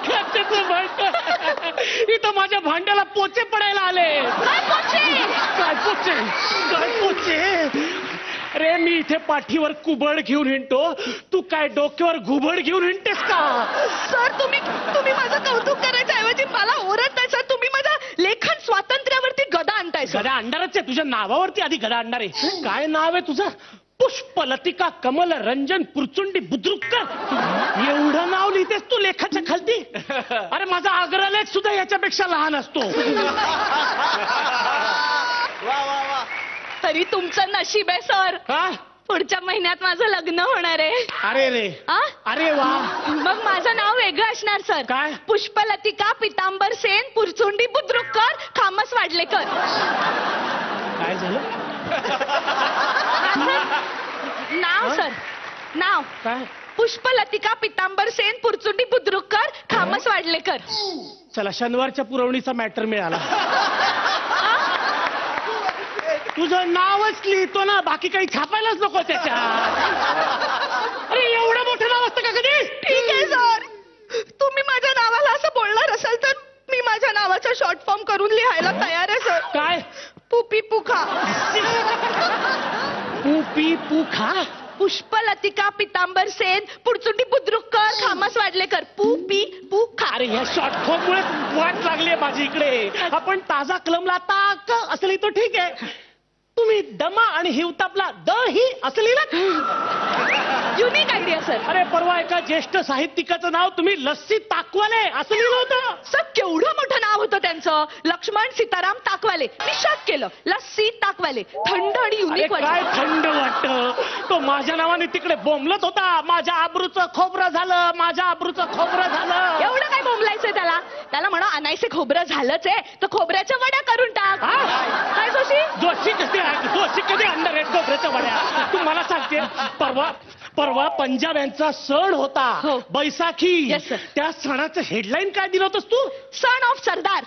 काचेचं भांड. इथं माझ्या भांड्याला पोचे पडायला आले. काय पोचे? काय पोचे? काय पोचे? अरे मी इथे पाठीवर कुबड घेऊन हिंडतो. तू काय डोक्यावर घुबड घेऊन हिंडतेस का? सर, तुम्ही माझं कौतुक करायच्या ऐवजी मला ओरडताय सर. तुम्ही माझ्या लेखन स्वातंत्र्यावरती गदा आणताय सर. गदा अंडारच आहे. तुझ्या नावावरती आधी गदा अंडार आहे. काय नाव आहे तुझं? पुष्पलतिका कमल रंजन पुरचुंडी बुद्रुककर. एवढं नाव लिहितेस तू लेखाच्या खालती? अरे माझा आग्रहलेख सुद्धा याच्यापेक्षा लहान असतो. तरी तुमचं नशीब आहे सर. हा? पुढच्या महिन्यात माझं लग्न होणार आहे. अरे रे. आ? अरे वा. मग माझं नाव वेगळं असणार सर. काय? पुष्पलतिका पितांबर सेन पुरचुंडी बुद्रुककर खामस वाडलेकर. काय झालं? नाव सर, नाव काय? पुष्पलतिका पितांबर सेन पुरचुंडी बुद्रुककर खामस वाडलेकर. चला, शनिवारच्या पुरवणीचा मॅटर मिळाला. तुझं नावच लिहितो ना, बाकी काही छापायलाच नको त्याच्यात. अरे एवढं मोठं नाव असतं का कधी? ठीक आहे सर. तुम्ही माझ्या नावाला असं बोलणार असाल तर मी माझ्या नावाचा शॉर्ट फॉर्म करून लिहायला तयार आहे सर. काय? पुपी पुखा. पुपी पुखा. पुष्पलतिका पितांबर सेन पुरचुंडी बुद्रुककर खामस वाडलेकर. पुपी पुखा. अरे ह्या शॉर्ट फॉर्म मुळे वाट लागली आहे माझी इकडे. आपण ताजा कलमला ताक असं लिहितो, ठीक आहे. तुम्ही दमा आणि हिवतापला द ही असं लिहिलं. Unique idea sir. अरे परवा एका ज्येष्ठ साहित्यिकाचं नाव तुम्ही लस्सी ताकवाले असं लिहिलं होतं. सर, केवढं मोठं नाव होतं त्यांचं. लक्ष्मण सीताराम ताकवाले. मी शॉक केलं. लस्सी ताकवाले. थंड आणि अरे युनिक काय वाटतं. थंड वाटत. तो माझ्या नावाने तिकडे बोंबलत होता. माझ्या आबरूचं खोबरं झालं. माझ्या आबरूचं खोबरं झालं. एवढं काय बोंबलायचंय त्याला? त्याला म्हणा अनायसे खोबरं झालंच आहे तर खोबऱ्याच्या वड्या करून टाक. काय जोशी? जोशी कधी अंडर रेट खोबऱ्याच्या वड्या. तू मला सांगते, परवा पंजाब यांचा सण होता. हो. बैसाखी. Yes, sir. त्या सणाचं हेडलाईन काय दिलं होतंस तू? Son of Sardar.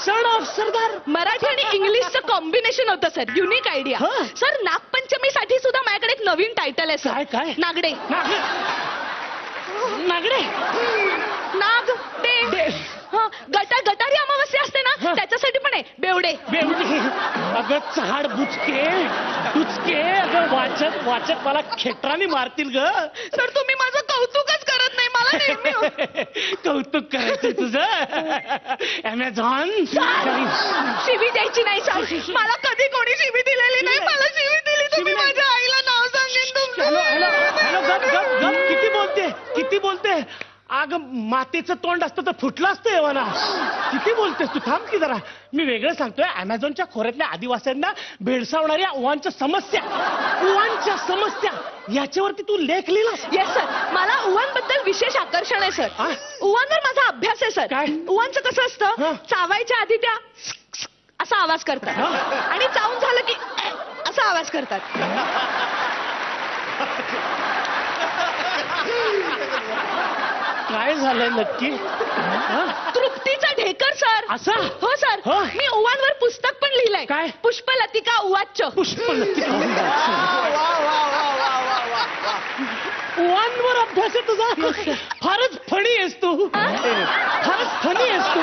Son of Sardar. Marathi आणि इंग्लिशचं कॉम्बिनेशन होतं सर. Unique idea. हं. सर, नागपंचमीसाठी सुद्धा माझ्याकडे एक नवीन टायटल आहे सर. काय? नागडे. नागडे. नाग डे. गटारी अमावस्या असते ना, हं. त्याच्यासाठी पण आहे बेवडे. बेवडी. अगं चाड बुचके. अगं वाचत मला खेटराने मारतील ग. सर, तुम्ही माझं कौतुकच करत नाही. मला नेहमी कौतुक करायचं तुझं. अमेझॉन. शिवी द्यायची नाही सर. मला कधी कोणी शिवी दिलेली नाही. मला शिवी दिली तुम्ही माझ्या आईला नाव सांगेन हॅलो, गप. तुमचं. किती बोलते. अग मातेचं तोंड असतं तर फुटलं असतं एव्हाना. किती बोलतेस तू? थांब की जरा. मी वेगळं सांगतोय. अमेझॉनच्या खोऱ्यातल्या आदिवासींना भेडसावणाऱ्या उवांच्या समस्या याच्यावरती तू लेख लिहिलास. Yes sir. मला उवांबद्दल विशेष आकर्षण आहे सर. उवांवर माझा अभ्यास आहे सर. काय? उवांचं कसं असतं, चावायच्या आधी त्या असा आवाज करतात आणि चावून झालं की असा आवाज करतात. काय झालंय नक्की? तृप्तीचा ढेकर सर. असं? हो सर. मी उवांवर पुस्तक पण लिहिलंय. काय? पुष्पलतिका उवाच. पुष्पलतिका. वर अभ्यास आहे तुझा. फारच फणी आहेस तू, फारच फणी आहेस तू.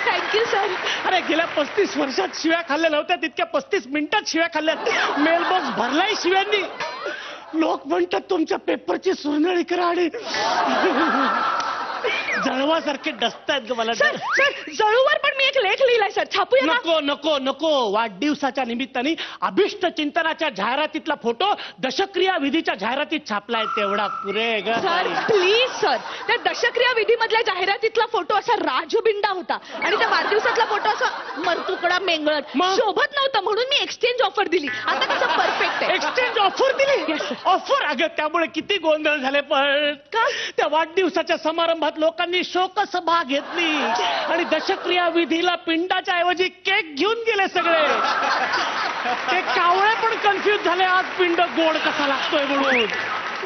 Thank you sir. अरे गेल्या 35 वर्षात शिव्या खाल्ल्या नव्हत्या तितक्या 35 मिनिटात शिव्या खाल्ल्यात. मेलबॉक्स भरलाय शिव्यांनी. लोक म्हणतात तुमच्या पेपरची सुरनळी करा आणि जळवासारखे डसतायत ग मला. सर सर जळूवर पण मी एक लेख लिहिलाय सर, छापूया ना? नको नको नको. वाढदिवसाच्या निमित्ताने अभिष्ट चिंतनाच्या जाहिरातीतला फोटो दशक्रिया विधीच्या जाहिरातीत छापलाय तेवढा पुरे ग. सर प्लीज सर, त्या दशक्रिया विधीमधल्या जाहिरातीतला फोटो असा राजबिंडा होता आणि त्या वाढदिवसातला फोटो असा मरतुकडा मेंगळत मग? शोभत नव्हतं म्हणून मी एक्सचेंज ऑफर दिली. आता कसं परफेक्ट आहे. एक्सचेंज ऑफर दिली? Yes, sir. ऑफर? अगं त्यामुळे किती गोंधळ झाले. पण का? त्या वाढदिवसाच्या समारंभात लोकांनी शोकसभा घेतली आणि दशक्रिया विधीला पिंडाच्या ऐवजी केक घेऊन गेले सगळे. ते कावळे पण कन्फ्युज झाले आज पिंड गोड कसा लागतोय म्हणून.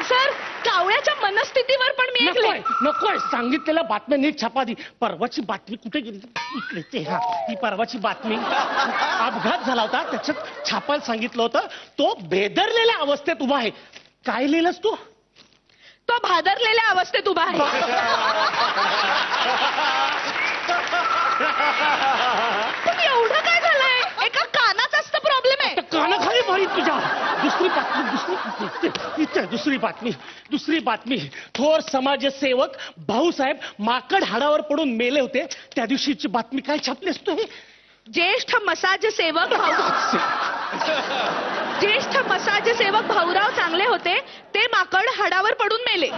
सर कावळ्याच्या मनस्थितीवर पण मी एक नकोय लेख. नकोय. सांगितलेल्या बातम्या नीट छापा दी. परवाची बातमी कुठे गेली? इकडे ते. हा ही परवाची बातमी. अपघात झाला होता त्याच्यात छापायला सांगितलं होतं. तो बेदरलेल्या अवस्थेत उभा आहे. काय लिहिलंस तू? तो भादरलेल्या अवस्थेत उभा आहे. पण एवढं काय झालंय? एका कानाचाच तर प्रॉब्लेम आहे. कानाखाली मारी तुझ्या. दुसरी बातमी. इथे दुसरी बातमी. थोर समाजसेवक भाऊसाहेब माकड हाडावर पडून मेले होते. त्या दिवशीची बातमी काय छापलीस तू? ज्येष्ठ मसाजसेवक भाऊराव चांगले होते, ते माकड हाडावर पडून मेले.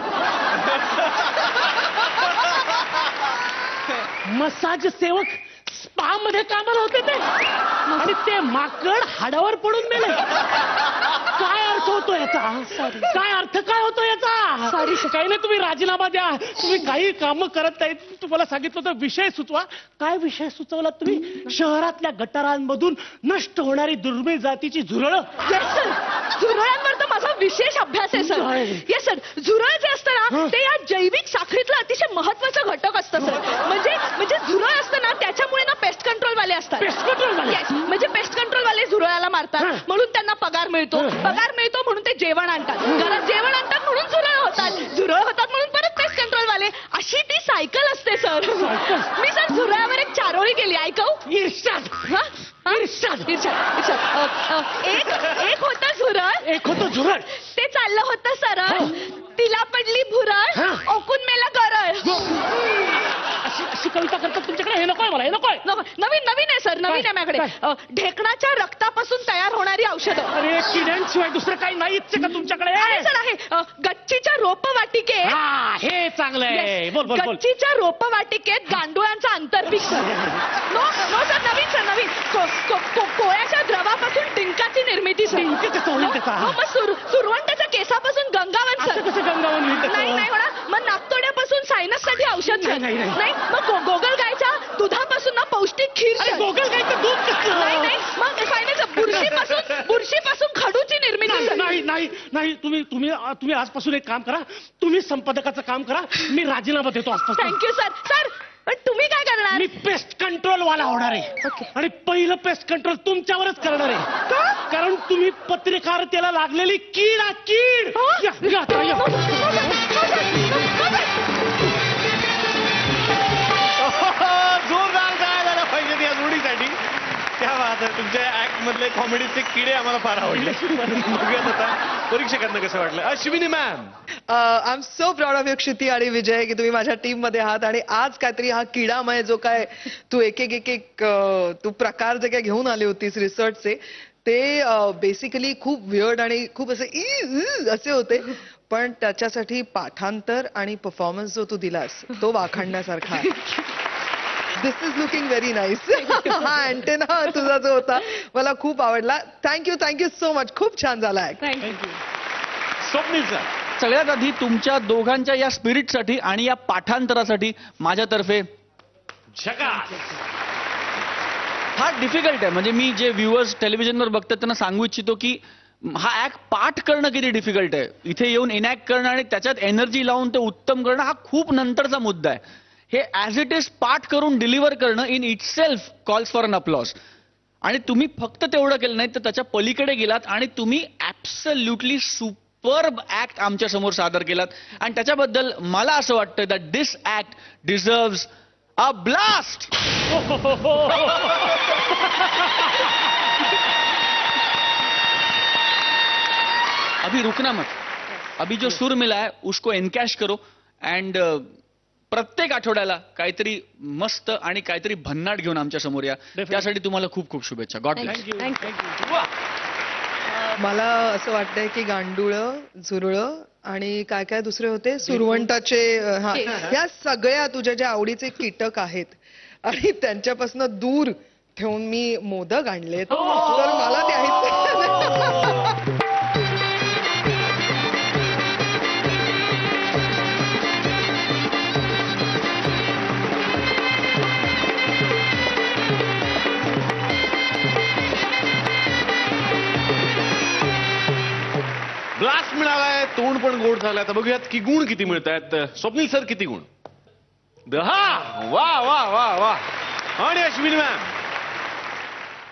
मसाज सेवक स्पा मध्ये कामाला होते ते आणि ते माकड हाडावर पडून मेले. काय अर्थ होतो याचा? काय अर्थ काय होतो याचा? सॉरी काही नाही, तुम्ही राजीनामा द्या. तुम्ही काही कामं करत नाही. तुम्हाला सांगितलं होतं विषय सुचवा. काय विषय सुचवला तुम्ही? शहरातल्या गटारांमधून नष्ट होणारी दुर्मिळ जातीची झुरळं. येस सर, झुरळांवर तर माझा विशेष अभ्यास आहे सर. येस सर, झुरळ जे असतं ना ते या जैविक साखळीतलं अतिशय महत्वाचं घटक असतं सर. म्हणजे झुरळ असतं ना त्याच्यामुळे ना पेस्ट कंट्रोल वाले असतात. Yes, म्हणजे पेस्ट कंट्रोल वाले झुरळाला मारतात म्हणून त्यांना पगार मिळतो. पगार मिळतो म्हणून ते जेवण आणतात. घरात जेवण आणतात म्हणून झुरळ होतात. झुरळ होतात म्हणून परत पेस्ट कंट्रोल वाले. अशी ती सायकल असते सर. मी सर झुरळावर एक चारोळी केली, ऐकव? इर्षाद. एक होतं झुरळ. ते चाललं होतं सरळ, तिला पडली भुरळ, ओकून मेला गरळ. अशी कविता करतात तुमच्याकडे? हे नकोय मला, हे नकोय. नवीन आहे सर, नवीन आहे माझ्याकडे. ढेकणाच्या रक्तापासून तयार होणारी औषधं. अरे किड्यांशिवाय दुसरं काही नाहीच का तुमच्याकडे? आहे सर, आहे. गच्चीच्या रोपवाटिकेत. हे चांगलं आहे. बोल बोल बोल. गच्चीच्या रोपवाटिकेत गांडुळांचा आंतरपीक सर. नो सर, नवीन. कोळ्याच्या द्रवापासून डिंकाची निर्मिती सर. मग सुरवंटाच्या केसापासून गंगावन सर. कसं गंगावन? नाही होणार. मग नाकतोड्यापासून सायनससाठी औषध सर. नाही. मग गोगल गायच्या दुधापासून ना पौष्टिक खीर सर. गोगल गायचं दूध कसं? नाही. मग सायनस बुरशीपासून खडूची निर्मिती सर. नाही. तुम्ही आजपासून एक काम करा. तुम्ही संपादकाचं काम करा. मी राजीनामा देतो आजपासून. Thank you sir. पण तुम्ही काय करणार? मी पेस्ट कंट्रोल वाला होणार आहे. आणि पहिलं पेस्ट कंट्रोल तुमच्यावरच करणार आहे. कारण तुम्ही पत्रकारितेला लागलेली कीड. जोरदार काय झाला पाहिजे या जोडीसाठी. क्या बात आहे. तुमच्या ऍक्ट मधले कॉमेडीचे किडे आम्हाला फार आवडले. बघूयात आता परीक्षकांना कसं वाटलं. Ashwini ma'am, I am so proud of you Kshiti आणि विजय की तुम्ही माझ्या टीम मध्ये आहात. आणि आज काहीतरी हा किडामय जो काय तू एक तू प्रकार जे काय घेऊन आली होतीस रिसर्चचे ते बेसिकली खूप वियर्ड आणि खूप असे होते. पण त्याच्यासाठी पाठांतर आणि परफॉर्मन्स जो तू दिलास तो वाखाणण्यासारखा आहे. दिस इज लुकिंग व्हेरी नाईस. हा अँटेना तुझा जो होता मला खूप आवडला. Thank you so much. खूप छान झाला आहे. थँक्यू. स्वप्नील सर, सगळ्यात आधी तुमच्या दोघांच्या या स्पिरिटसाठी आणि या पाठांतरासाठी माझ्यातर्फे झकास. हा डिफिकल्ट आहे. म्हणजे मी जे व्ह्युअर्स टेलिव्हिजनवर बघतात त्यांना सांगू इच्छितो की हा ऍक्ट पाठ करणं किती डिफिकल्ट आहे. इथे येऊन इनॅक्ट करणं आणि त्याच्यात एनर्जी लावून ते उत्तम करणं हा खूप नंतरचा मुद्दा आहे. हे ऍज इट इज पाठ करून डिलिव्हर करणं in itself calls for an applause. आणि तुम्ही फक्त तेवढं केलं नाही तर त्याच्या पलीकडे गेलात आणि तुम्ही ॲब्सल्युटली सुपर्ब ऍक्ट आमच्या समोर सादर केलात आणि त्याच्याबद्दल मला असं वाटतं that this act deserves a blast. अभी रुकना मत. अभी जो सुर मिला है उसको एनकॅश करो अँड प्रत्येक आठवड्याला काहीतरी मस्त आणि काहीतरी भन्नाट घेऊन आमच्या समोर या. त्यासाठी तुम्हाला खूप खूप शुभेच्छा. God bless. मला असं वाटतंय की गांडुळं, झुरळं आणि काय काय दुसरे होते सुरवंटाचे, ह्या सगळ्या तुझ्या ज्या आवडीचे कीटक आहेत आणि त्यांच्यापासून दूर ठेवून मी मोदक आणलेत, तर मला ते आहेत. ब्लास्ट मिळालाय, तोंड पण गोड झालाय. आता बघूयात की गुण किती मिळत आहेत. स्वप्नील सर किती गुण? 10. वा वा वा वा. आणि अश्विनी मॅम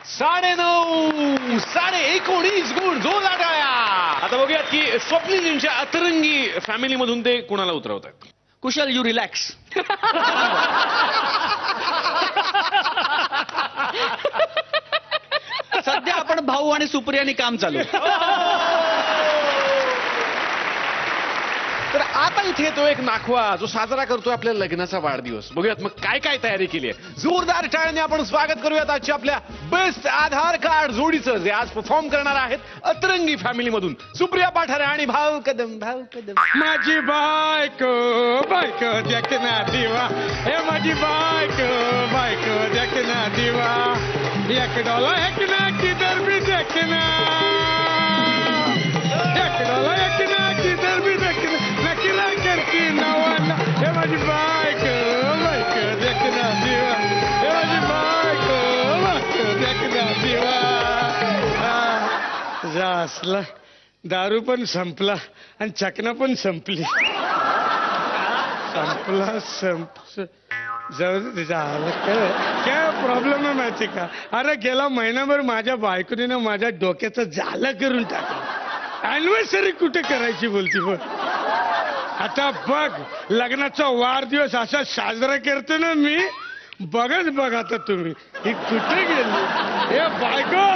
9.5, 19.5 गुण. जोरदार टाळ्या. आता बघूयात की स्वप्नीलजींच्या अतरंगी फॅमिली मधून ते कुणाला उतरवत आहेत. कुशल, यू रिलॅक्स. सध्या आपण भाऊ आणि सुप्रियानी काम चालू. तर आता इथे येतो एक नाखवा जो साजरा करतोय आपल्या लग्नाचा वाढदिवस. बघूयात मग काय काय तयारी केली आहे. जोरदार टाळ्याने आपण स्वागत करूयात आजच्या आपल्या बेस्ट आधार कार्ड जोडीचं, जे आज परफॉर्म करणार आहेत अतरंगी फॅमिली मधून सुप्रिया पाठारे आणि भाऊ कदम. भाऊ कदम. माझी बायको बायको देखना दिवा, हे माझी बायको बायको देखना दिवा, एक डॉलर एकना किधर भी देखना, एक डॉलर एकना किधर भी देखना, नकरा करती नवाला, हे माझी बायको बायको देखना दिवा, हे माझी बायको बायको देखना दिवा. जा असला दारू पण संपला आणि चकना पण संपली. संपला जाऊ दे, झालं काय प्रॉब्लेम आहे माहिती का? अरे गेला महिनाभर माझ्या बायकोनीनं माझ्या डोक्याचं झालं करून टाकलं. अॅनिव्हर्सरी कुठे करायची बोलती बघ. आता बघ लग्नाचा वाढदिवस असा साजरा करतो ना मी, बघच बघ आता तुम्ही ही कुठे गेली. हे बायको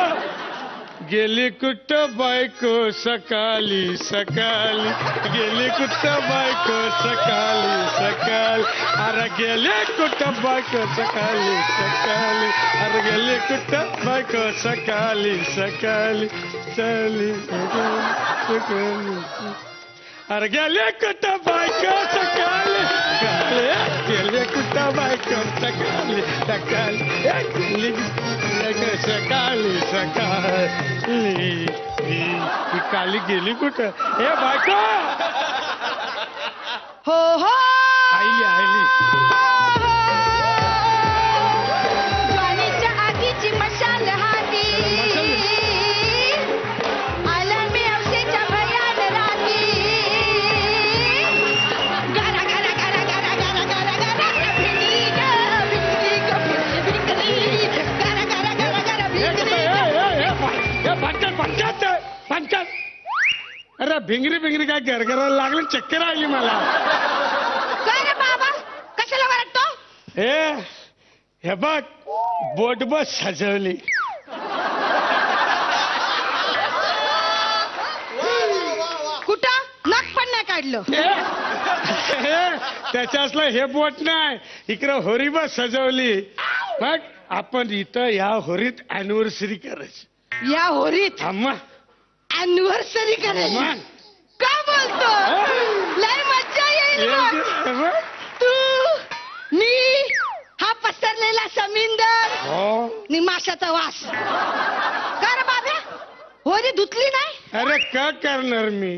गेली कुठं बायको सकाळी सकाळी, गेली कुठं बायको सकाळी सकाळी, अरे गेले कुठं बायको सकाळी सकाळी, अरे गेली कुठं बायको सकाळी सकाळी सकाळी सकाळी, अरे गेले कुठं बायको सकाळी गेले कुठं बायको सकाळी सकाळी सकाळी सकाळी. ही काली गेली कुठं? हे बायको हो हो आईली आईली. ज्वारीच्या आगीची मशाल हाती, आला मी औषेच्या भयान राती, गरा गरा गरा गरा गरा गरा गरा भिंगरी ग भिंगरी ग भिंगरी, गरा गरा गरा गरा भिंगरी. पंचायत. अरे भिंगरी भिंगरी काय गरगरायला लागलं, चक्कर आली मला. काय रे बाबा, कशाला वरडतो? हे बघ बोट बस सजवली. कुठं नख पण नाही काढलं. त्याच्या असलं हे बोट नाही, इकडं होरी बस सजवली. बघ आपण इथं या होरीत अॅनिव्हर्सरी करायची. या होरीत अम्मा अॅनिव्हर्सरी करायची? अम्मा का बोलतो? लय मज्जा येईल मग. तू, मी, हा पसरलेला समिंदर हो. नि माशाचा वास. का रे बाब्या, होरी धुतली नाही? अरे का करणार मी?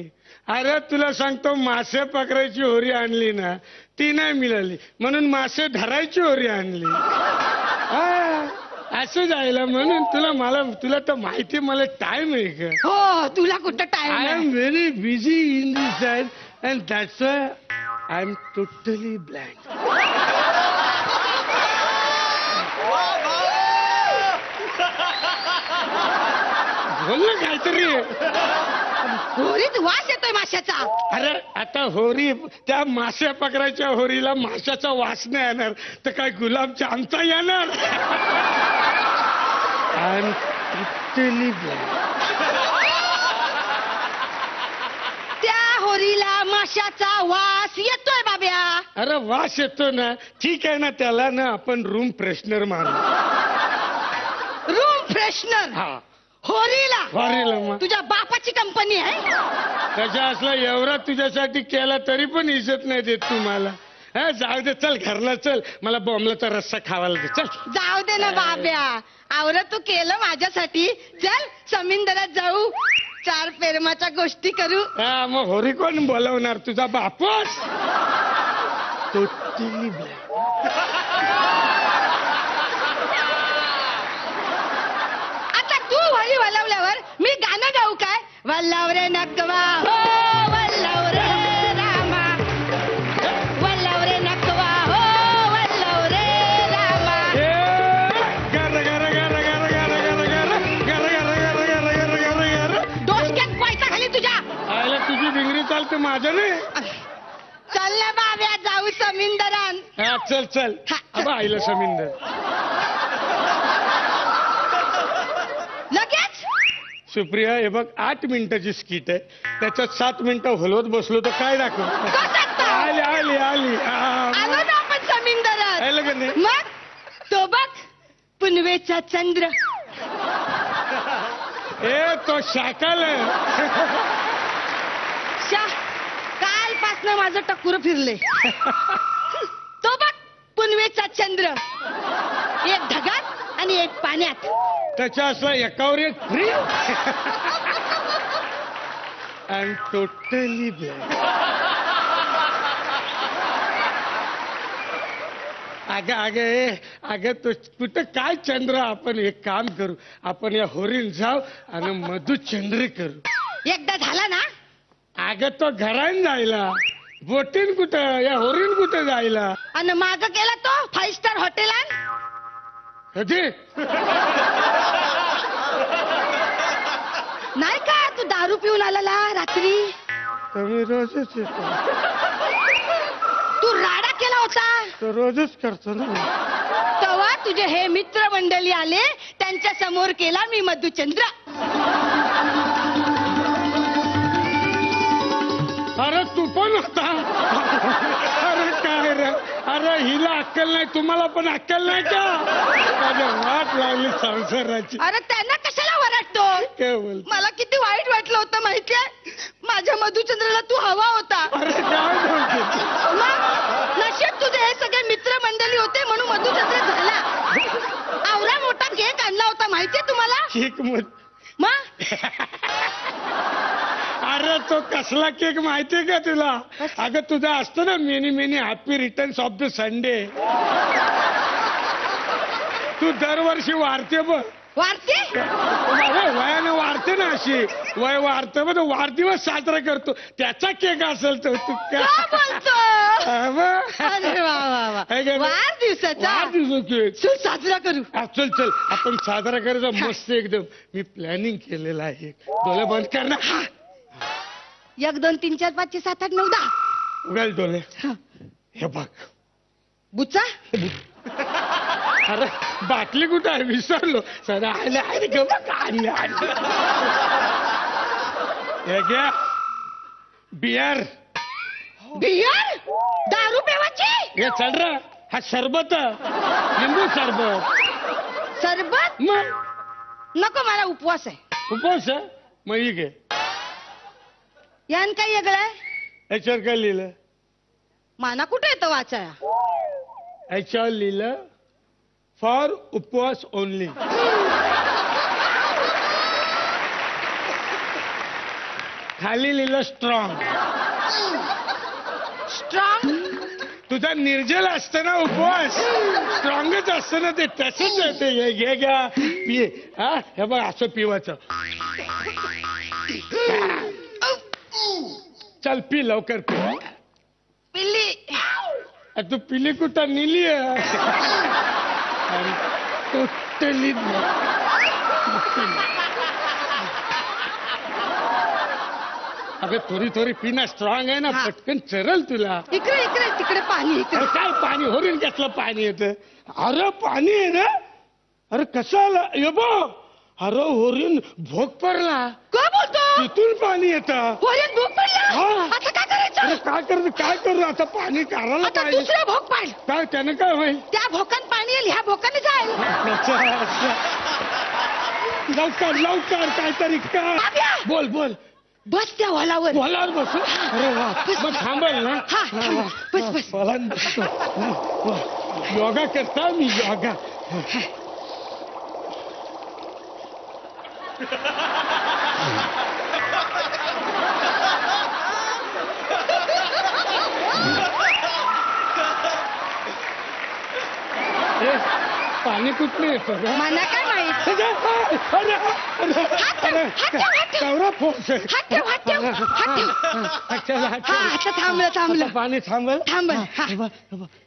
अरे तुला सांगतो, मासे पकडायची होरी आणली ना, ती नाही मिळाली म्हणून मासे धरायची होरी आणली. असं जायला म्हणून तुला तर माहिती, मला टाइम आहे का? हो, तुला कुठं I time? Am very busy in this side and that's why I am totally blank. बोल ना काहीतरी. होरीत वास येतोय माशाचा. अरे आता होरी त्या मासे पकडायच्या होरीला माशाचा वास नाही येणार तर काय गुलाबजामचा येणार. And totally blank. त्या होरीला माशाचा वास येतोय बाब्या. अरे वास येतो ना, ठीक आहे ना, त्याला ना आपण रूम फ्रेशनर मारू. रूम फ्रेशनर हा होरीला. होरीला मग तुझ्या बापाची कंपनी आहे. कशा असला एवढा तुझ्यासाठी केला तरी पण इज्जत नाही देत तुम्हाला. हा जाऊ दे, चल घरला चल, मला बॉम्बलाचा रस्सा खावायला दे. चल जाऊ दे ना बाब्या, आवरत तू केलं माझ्यासाठी. चल समिंदरात जाऊ, 4 प्रेमाच्या गोष्टी करू. हा मग होरी कोण बोलवणार, तुझा बापच. टोटली आता तू होळी वलवल्यावर मी गाणं गाऊ काय? वल्लव रे नकवा हो वल्लव रे रामा, वल्लव रे नकवा हो वल्लव रे रामा. डोसक्यात पैसा खाली तुझ्या. आयला तुझी डिंगरी चालते, माझं नाही. चल ना बाब्या जाऊ समिंदरात. हा चल चल. हा, चल. अबा आईला समिंदर. लगेच सुप्रिया हे बघ 8 मिनिटाची स्किट आहे, त्याच्यात 7 मिनिटं हलवत बसलो तर काय दाखव. कसं आली आली आली. आलो ना आपण समिंदरात. आलं का नाही? मग तो बघ पुनवेचा चंद्र. ए तो शाकाल आहे. शा कालपासनं माझं टकुर फिरले. तो बघ पुनवेचा चंद्र, एक ढगात आणि एक पाण्यात. त्याच्या असला एकावर एक फ्री. And totally black. अगं अगं अगं तो कुठं काय चंद्र, आपण एक काम करू, आपण या होरीन जाऊ आणि मधुचंद्री करू. एकदा झाला ना. अगं तो घरान जायला, बोटीन कुठं, या होरीन कुठं जायला. आणि माग केला तो 5 स्टार हॉटेलात. कधी नाही का तू दारू पिऊन आलेला रात्री. मी रोजच येतो, तू राडा केला होता. तो रोजच करतो ना. तेव्हा तुझे हे मित्र मंडळी आले, त्यांच्या समोर केला मी मधुचंद्र. अरे तू पण होता. अरे काय रे, अरे हिला अक्कल नाही, तुम्हाला पण अक्कल नाही का. माझ्या वाट लागली संसाराची. अरे त्यांना कशाला वरटतो. काय बोल. मला किती वाईट वाटलं होतं माहितीये, माझ्या मधुचंद्राला तू हवा होता. अरे काय बोलते. मग नशीब तुझे हे सगळे मित्र मंडळी होते म्हणून मधुचंद्र झाला. आवरा मोठा केक आणला होता माहितीये तुम्हाला. केक मग अरे तो कसला केक माहितीये का तुला. अगं तुझा असतो ना many many happy returns of the Sunday. तू दरवर्षी वारते बघ. वारते वयानं वाढते ना, अशी वय वाढतं बघ, वाढदिवस साजरा करतो त्याचा केक असेल तर तू का बोलतो. अरे वा वा वा, वाढदिवसाचा केक चल साजरा करू. चल चल आपण साजरा करायचा मस्त एकदम. मी प्लॅनिंग केलेलं आहे. डोळे बंद कर ना. 1 2 3 4 5 6 7 8 9 10. उघड डोळे. हे बघ बुच्चा. अरे बाटली कुठं आहे, विसरलो. सर आले आहे ग बघ, आणले आणले. हे घ्या बियर. बियर दारू पेवाची. हे चल रे, हा सरबत, लिंबू सरबत. सरबत मग नको, मला उपवास आहे. उपवास आहे मग ही घे. यान काय वेगळं आहे. याच्यावर काय लिहिलं, माना कुठे येतं वाचाया. याच्यावर लिहिलं फॉर उपवास ओनली. खाली लिहिलं स्ट्रॉंग. स्ट्रॉंग तुझा निर्जल असतं ना उपवास, स्ट्रॉंगच असतं ना ते, तसंच आहे ते. हे घे घ्या पिये. हा हे बघ असं पिवायचं. चल पी लवकर पी. पिल्ली. तू पिली कुठं, निली अगं थोडी थोडी पिना स्ट्रॉंग आहे ना, हा. पटकन चरल तुला. इकडे इकडे तिकडे पाणी इकडे. अरे काय पाणी, होरीन कसलं पाणी येतं? अरे पाणी आहे ना. अरे कसं आलं ये बो. अरे होरीन भोग पडला, काय बोलतो? तिथून पाणी येतं. होरीत भूक पडला. हा. आता काय अरे करायचं? काय करू आता, पाणी काढायला आता पाहिजे. दुसरा भोग पाड. काय त्यानं काय होईल? त्या भोकान पाणी येईल, ह्या भोकाने जाईल. अच्छा. लवकर लवकर काहीतरी काय. बाब्या! बोल बोल. बस त्या हॉलावर. बोलावर बसू. अरे वा, मग थांबल ना. हा, थांब. बस, बस. मला योगा करता मी, योगा. ए, पाणी कुठलं येतं का? मला काय माहित. अरे हात ठेव, हात ठेव, हात ठेव. केवढा फोर्स आहे. हात ठेव, हात ठेव, हात ठेव. अच्छा, हा, आता थांबलं थांबलं आता पाणी थांबल. थांबल. हा.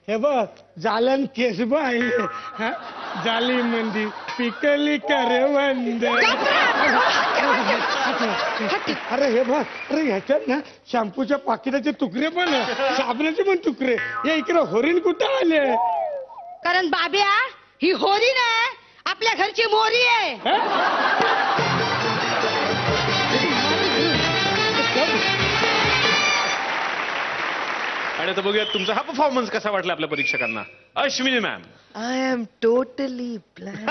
हे बघ जालन केसबा आहे. हा? जाली मंदी पिकली करवंद. अरे हे बघ, अरे ह्याच्यात ना शॅम्पूच्या पाकिटाचे तुकडे पण आहे, साबणाचे पण तुकडे. हे इकडे होरीन कुठं आले? कारण बाब्या ही होरी नाही, आपल्या घरची मोरी आहे. आणि आता बघूयात तुमचा हा परफॉर्मन्स कसा वाटला आपल्या परीक्षकांना. Ashwini ma'am. I am totally blank.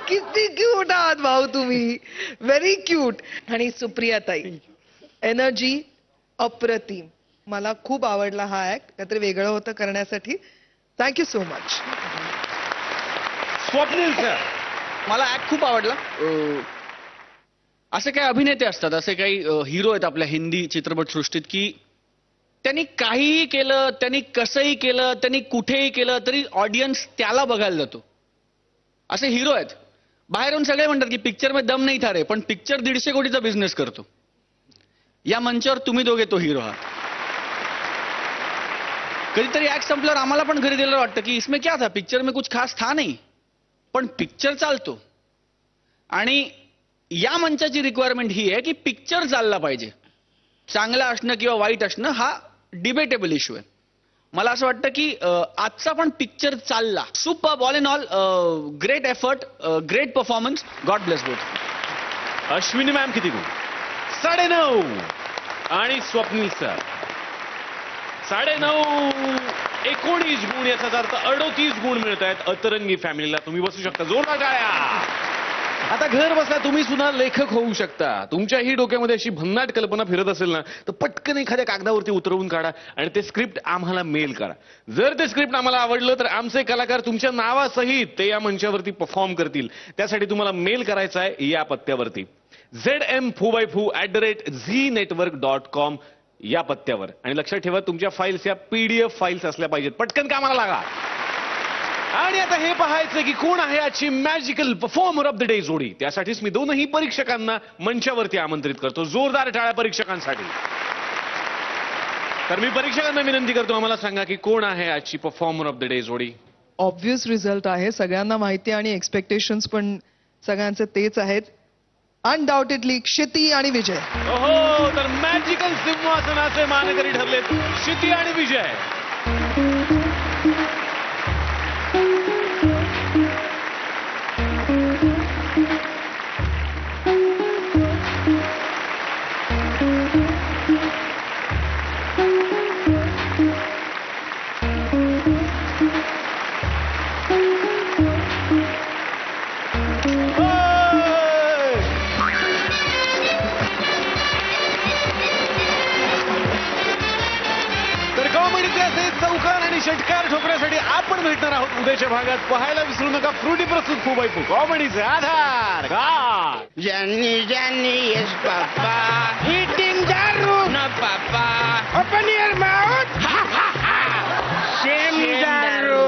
किती क्यूट आहात भाऊ तुम्ही, व्हेरी क्यूट. आणि सुप्रिया ताई, एनर्जी अप्रतिम. मला खूप आवडला हा ऍक्ट, काहीतरी वेगळं होतं करण्यासाठी. Thank you so much. Swapnil sir. मला ऍक्ट खूप आवडला. असे काही अभिनेते असतात, असे काही हिरो आहेत आपल्या हिंदी चित्रपट सृष्टीत की त्यांनी काहीही केलं, त्यांनी कसंही केलं, त्यांनी कुठेही केलं तरी ऑडियन्स त्याला बघायला जातो. असे हिरो आहेत. बाहेरून सगळे म्हणतात की पिक्चर मध्ये दम नाही था रे, पण पिक्चर 150 कोटीचा बिझनेस करतो. या मंचावर तुम्ही दोघे तो हिरो आहात. कधीतरी ऍक्ट संपल्यावर आम्हाला पण घरी दिलं वाटतं की इसमें क्या था, पिक्चर में कुछ खास था नाही, पण पिक्चर चालतो. आणि या मंचाची रिक्वायरमेंट ही आहे की पिक्चर चालला पाहिजे. चांगला असणं किंवा वाईट असणं हा डिबेटेबल इश्यू आहे. मला असं वाटतं की आजचा पण पिक्चर चालला. Super. All in all great effort, great performance. God bless both. Ashwini ma'am किती गुण? 9.5. आणि स्वप्नील सर 9.5. 19 गुण. याचा अर्थ 38 गुण मिळत आहेत अतरंगी फॅमिलीला. तुम्ही बसू शकता. जोरदार टाळ्या. आता घर बसल्या तुम्ही सुद्धा लेखक होऊ शकता. तुमच्याही डोक्यामध्ये अशी भन्नाट कल्पना फिरत असेल ना, तर पटकन एखाद्या कागदावरती उतरवून काढा आणि ते स्क्रिप्ट आम्हाला मेल करा. जर ते स्क्रिप्ट आम्हाला आवडलं तर आमचे कलाकार तुमच्या नावासहित ते या मंचावरती परफॉर्म करतील. त्यासाठी तुम्हाला मेल करायचा आहे या पत्त्यावरती zm4x4@znetwork.com या पत्त्यावर. आणि लक्षात ठेवा तुमच्या फाईल्स या PDF फाईल्स असल्या पाहिजेत. पटकन कामाला लागा. आणि आता हे पाहायचं की कोण आहे आजची magical performer of the day जोडी. त्यासाठीच मी दोनही परीक्षकांना मंचावरती आमंत्रित करतो. जोरदार टाळ्या परीक्षकांसाठी. तर मी परीक्षकांना विनंती करतो, आम्हाला सांगा की कोण आहे आजची परफॉर्मर ऑफ द डे जोडी. ऑब्व्हियस रिझल्ट आहे, सगळ्यांना माहिती आहे आणि एक्सपेक्टेशन्स पण सगळ्यांचे तेच आहेत. अनडाऊटेडली क्षिती आणि विजय. ओहो, तर मॅजिकल सिंहासनाचे मानकरी ठरलेत क्षिती आणि विजय. चौकार आणि षटकार ठोकण्यासाठी आपण भेटणार आहोत उद्याच्या भागात. पाहायला विसरू नका फ्रुटी प्रस्तुत फुबायफू कॉमेडीचे आधार. जॅनी जॅनी येस पापा हिटिंग दारू न पापा ओपन युअर माउथ सेम दारू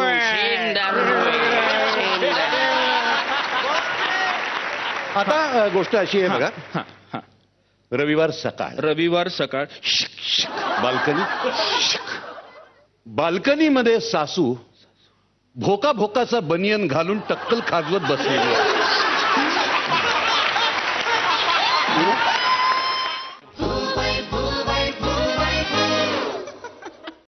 आता गोष्ट अशी आहे बघा. रविवार सकाळ बाल्कनीमध्ये सासू भोकाचा बनियन घालून टक्कल खाजवत बसलेली आहे.